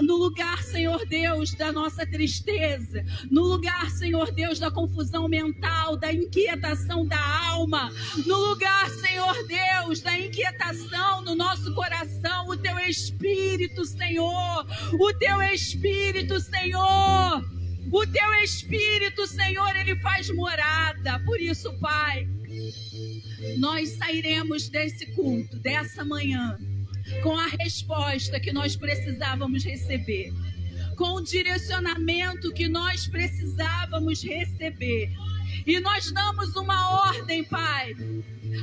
No lugar, Senhor Deus, da nossa tristeza, no lugar, Senhor Deus, da confusão mental, da inquietação da alma, no lugar, Senhor Deus, da inquietação no nosso coração, o teu Espírito, Senhor, o teu Espírito, Senhor, o teu Espírito, Senhor, ele faz morada. Por isso, Pai, nós sairemos desse culto, dessa manhã, com a resposta que nós precisávamos receber, com o direcionamento que nós precisávamos receber. E nós damos uma ordem, Pai,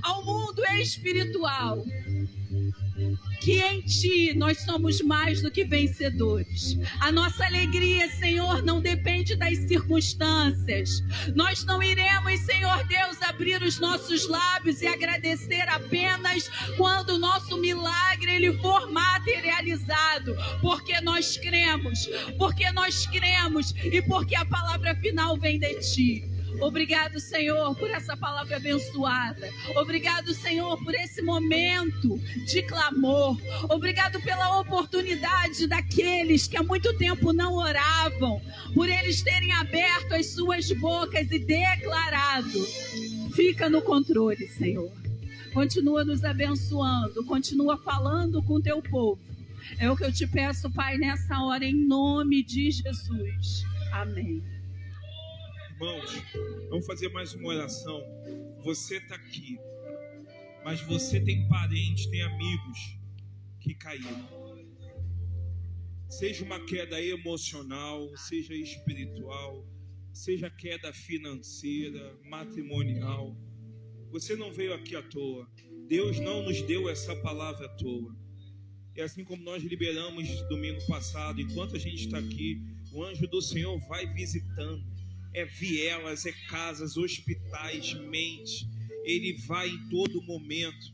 ao mundo espiritual, que em Ti nós somos mais do que vencedores. A nossa alegria, Senhor, não depende das circunstâncias. Nós não iremos, Senhor Deus, abrir os nossos lábios e agradecer apenas quando o nosso milagre ele for materializado, porque nós cremos e porque a palavra final vem de Ti. Obrigado, Senhor, por essa palavra abençoada. Obrigado, Senhor, por esse momento de clamor. Obrigado pela oportunidade daqueles que há muito tempo não oravam, por eles terem aberto as suas bocas e declarado. Fica no controle, Senhor. Continua nos abençoando, continua falando com o teu povo. É o que eu te peço, Pai, nessa hora, em nome de Jesus. Amém. Irmãos, vamos fazer mais uma oração. Você está aqui, mas você tem parentes, tem amigos que caíram. Seja uma queda emocional, seja espiritual, seja queda financeira, matrimonial. Você não veio aqui à toa. Deus não nos deu essa palavra à toa. E assim como nós liberamos domingo passado, enquanto a gente está aqui, o anjo do Senhor vai visitando. É vielas, é casas, hospitais, mentes. Ele vai em todo momento.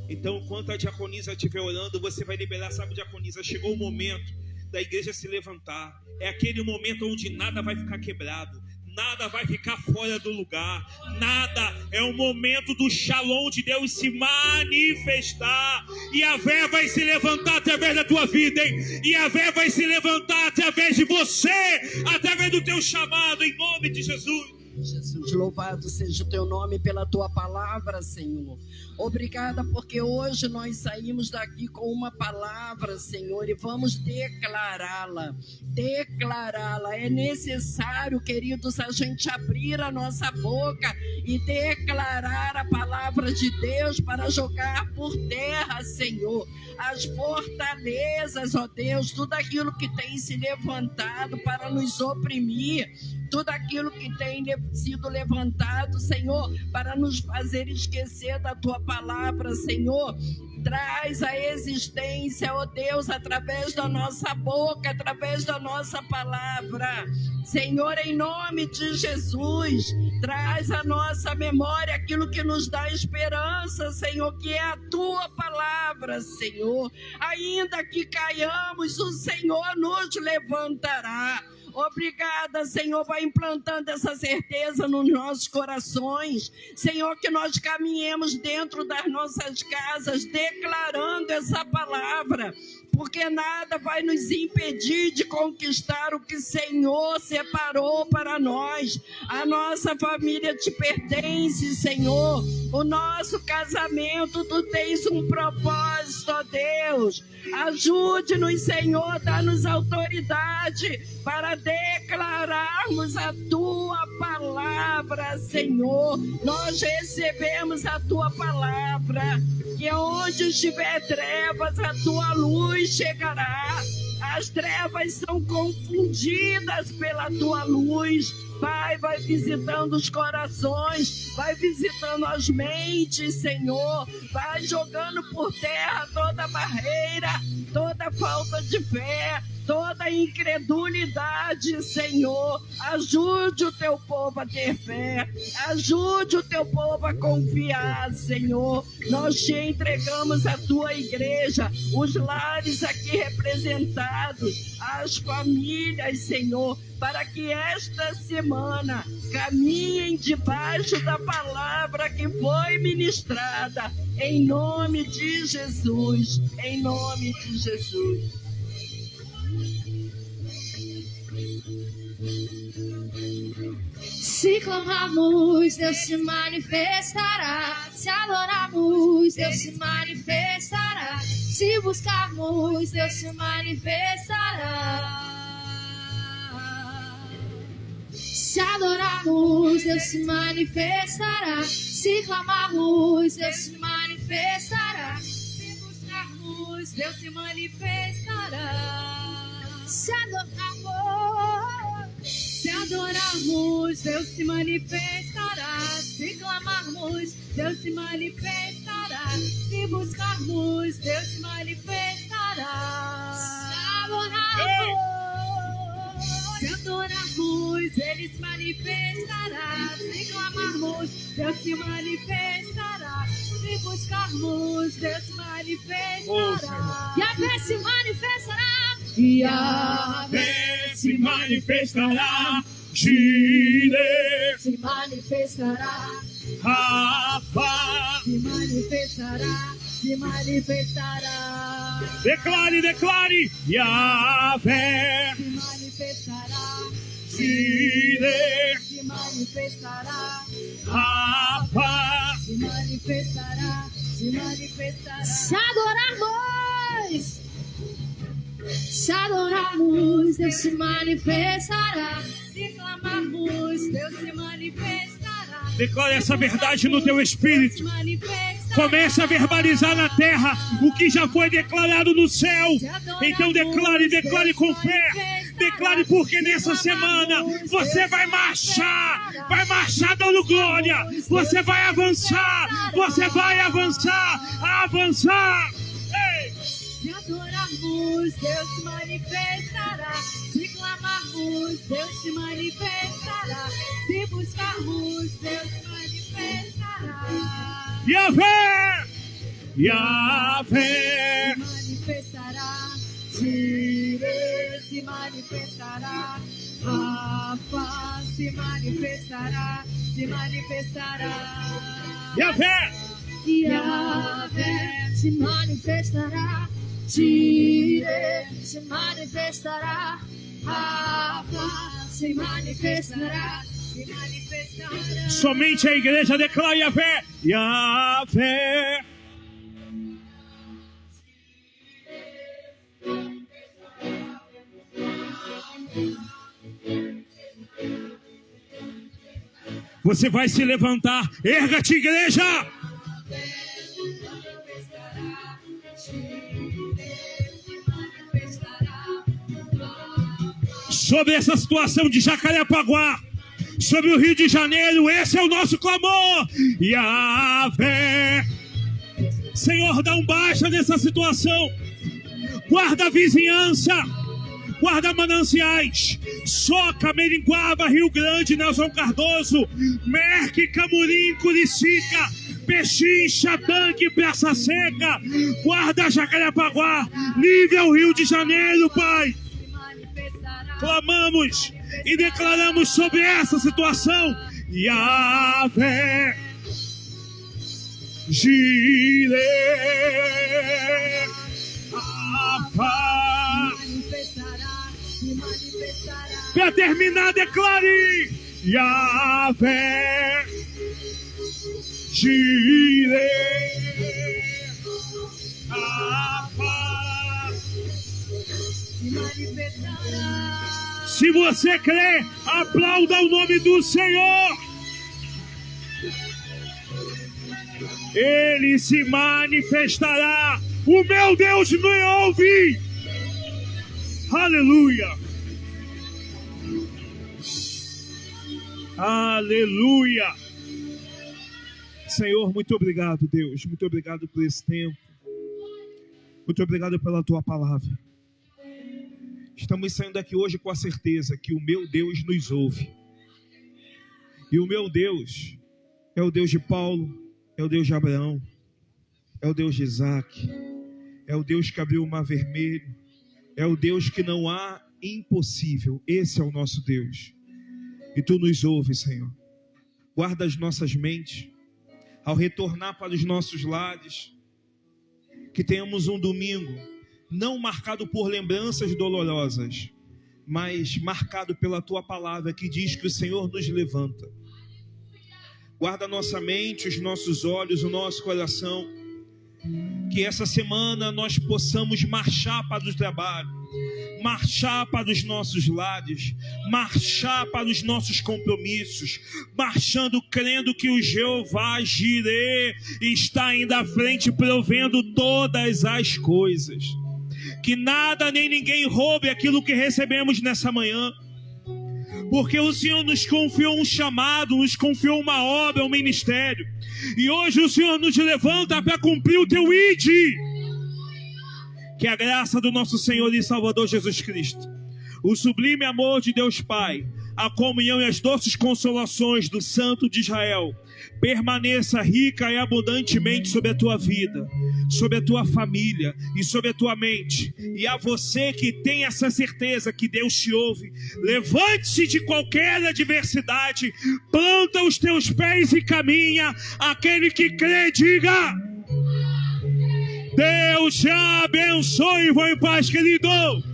Então, enquanto a diaconisa estiver orando, você vai liberar. Sabe, diaconisa, chegou o momento da igreja se levantar. É aquele momento onde nada vai ficar quebrado, Nada vai ficar fora do lugar. Nada. É o momento do shalom de Deus se manifestar. E a Vé vai se levantar através da tua vida, hein? E a Vé vai se levantar através de você, através do teu chamado, em nome de Jesus. Jesus, louvado seja o teu nome pela tua palavra, Senhor. Obrigada porque hoje nós saímos daqui com uma palavra, Senhor, e vamos declará-la. Declará-la. É necessário, queridos, a gente abrir a nossa boca e declarar a palavra de Deus para jogar por terra, Senhor, as fortalezas, ó Deus, tudo aquilo que tem se levantado para nos oprimir, tudo aquilo que tem sido levantado, Senhor, para nos fazer esquecer da tua palavra, Senhor. Traz a existência, ó Deus, através da nossa boca, através da nossa palavra. Senhor, em nome de Jesus, traz à nossa memória aquilo que nos dá esperança, Senhor, que é a tua palavra, Senhor. Ainda que caiamos, o Senhor nos levantará. Obrigada, Senhor, vai implantando essa certeza nos nossos corações. Senhor, que nós caminhemos dentro das nossas casas, declarando essa palavra, porque nada vai nos impedir de conquistar o que o Senhor separou para nós. A nossa família te pertence, Senhor. O nosso casamento, tu tens um propósito, ó Deus. Ajude-nos, Senhor, dá-nos autoridade para declararmos a tua palavra, Senhor. Nós recebemos a tua palavra, que onde estiver trevas, a tua luz chegará. As trevas são confundidas pela tua luz. Pai, vai visitando os corações, vai visitando as mentes, Senhor. Vai jogando por terra toda barreira, toda falta de fé, toda incredulidade, Senhor. Ajude o teu povo a ter fé, ajude o teu povo a confiar, Senhor. Nós te entregamos a tua igreja, os lares aqui representados, as famílias, Senhor, para que esta semana caminhem debaixo da palavra que foi ministrada, em nome de Jesus, em nome de Jesus. Se clamarmos, Deus se manifestará. Se adorarmos, Deus se manifestará. Se buscarmos, Deus se manifestará. Se adorarmos, Deus se manifestará. Se clamarmos, Deus se manifestará. Se buscarmos, Deus se manifestará. Se adorarmos, Deus se manifestará. Se clamarmos, Deus se manifestará. Se buscarmos, Deus se manifestará. Se adorarmos, Ele se manifestará. Se clamarmos, Deus se manifestará. Se buscarmos, Deus se manifestará. E a fé se manifestará. E a fé Se manifestará, Gire, se manifestará. Rafa. Se manifestará. Se manifestará. Declare, declare, Yahvé. Se manifestará. Gire, Se manifestará. Rafa. Se manifestará. Se manifestará. Se adorarmos. Se adorarmos, Deus se manifestará. Se clamarmos, Deus se manifestará. Declare essa verdade no teu espírito. Se manifestará. Comece a verbalizar na terra o que já foi declarado no céu. Então declare, declare com fé. Declare, porque nessa semana você vai marchar dando glória. Você vai avançar, avançar. Ei! Se adorarmos, Deus se manifestará. Se clamarmos, Deus se manifestará. Se buscarmos, Deus se manifestará. Yahvé! Yahvé! Se manifestará. Gire se manifestará. Rafa se manifestará, se manifestará. Yahvé, Yahvé se manifestará, Jireh se manifestará, Rafa se manifestará, se manifestará. somente a igreja declara Yahvé, Yahvé. Você vai se levantar, erga-te, igreja! Sobre essa situação de Jacarepaguá, sobre o Rio de Janeiro, esse é o nosso clamor. Yahvé, Senhor, dá um baixa nessa situação. Guarda a vizinhança, guarda mananciais, Soca, Meringuaba, Rio Grande, Nelson Cardoso, Merque, Camurim, Curicica, Pechincha, Tanque, Praça Seca. Guarda Jacarepaguá, livre ao Rio de Janeiro, Pai. Clamamos e declaramos sobre essa situação. Yahvé, Jireh, Rafa. Para terminar, declare: Yahvé, Jireh, Rafa. Se você crê, aplauda o nome do Senhor. Ele se manifestará. O meu Deus me ouve. Aleluia. Aleluia. Senhor, muito obrigado, Deus. Muito obrigado por esse tempo. Muito obrigado pela tua palavra. Estamos saindo daqui hoje com a certeza que o meu Deus nos ouve. E o meu Deus é o Deus de Paulo, é o Deus de Abraão, é o Deus de Isaac, é o Deus que abriu o mar vermelho, é o Deus que não há impossível. Esse é o nosso Deus. E tu nos ouves, Senhor. Guarda as nossas mentes ao retornar para os nossos lares. Que tenhamos um domingo não marcado por lembranças dolorosas, mas marcado pela tua palavra que diz que o Senhor nos levanta. Guarda a nossa mente, os nossos olhos, o nosso coração. Que essa semana nós possamos marchar para o trabalho, marchar para os nossos lares, marchar para os nossos compromissos, marchando crendo que o Jeová Jireh está indo à frente, provendo todas as coisas. Que nada nem ninguém roube aquilo que recebemos nessa manhã, porque o Senhor nos confiou um chamado, nos confiou uma obra, um ministério, e hoje o Senhor nos levanta para cumprir o teu ID. Que a graça do nosso Senhor e Salvador Jesus Cristo, o sublime amor de Deus Pai, a comunhão e as doces consolações do Santo de Israel permaneça rica e abundantemente sobre a tua vida, sobre a tua família e sobre a tua mente. E a você que tem essa certeza que Deus te ouve, levante-se de qualquer adversidade, planta os teus pés e caminha. Aquele que crê, diga: Deus te abençoe. Vou em paz, querido.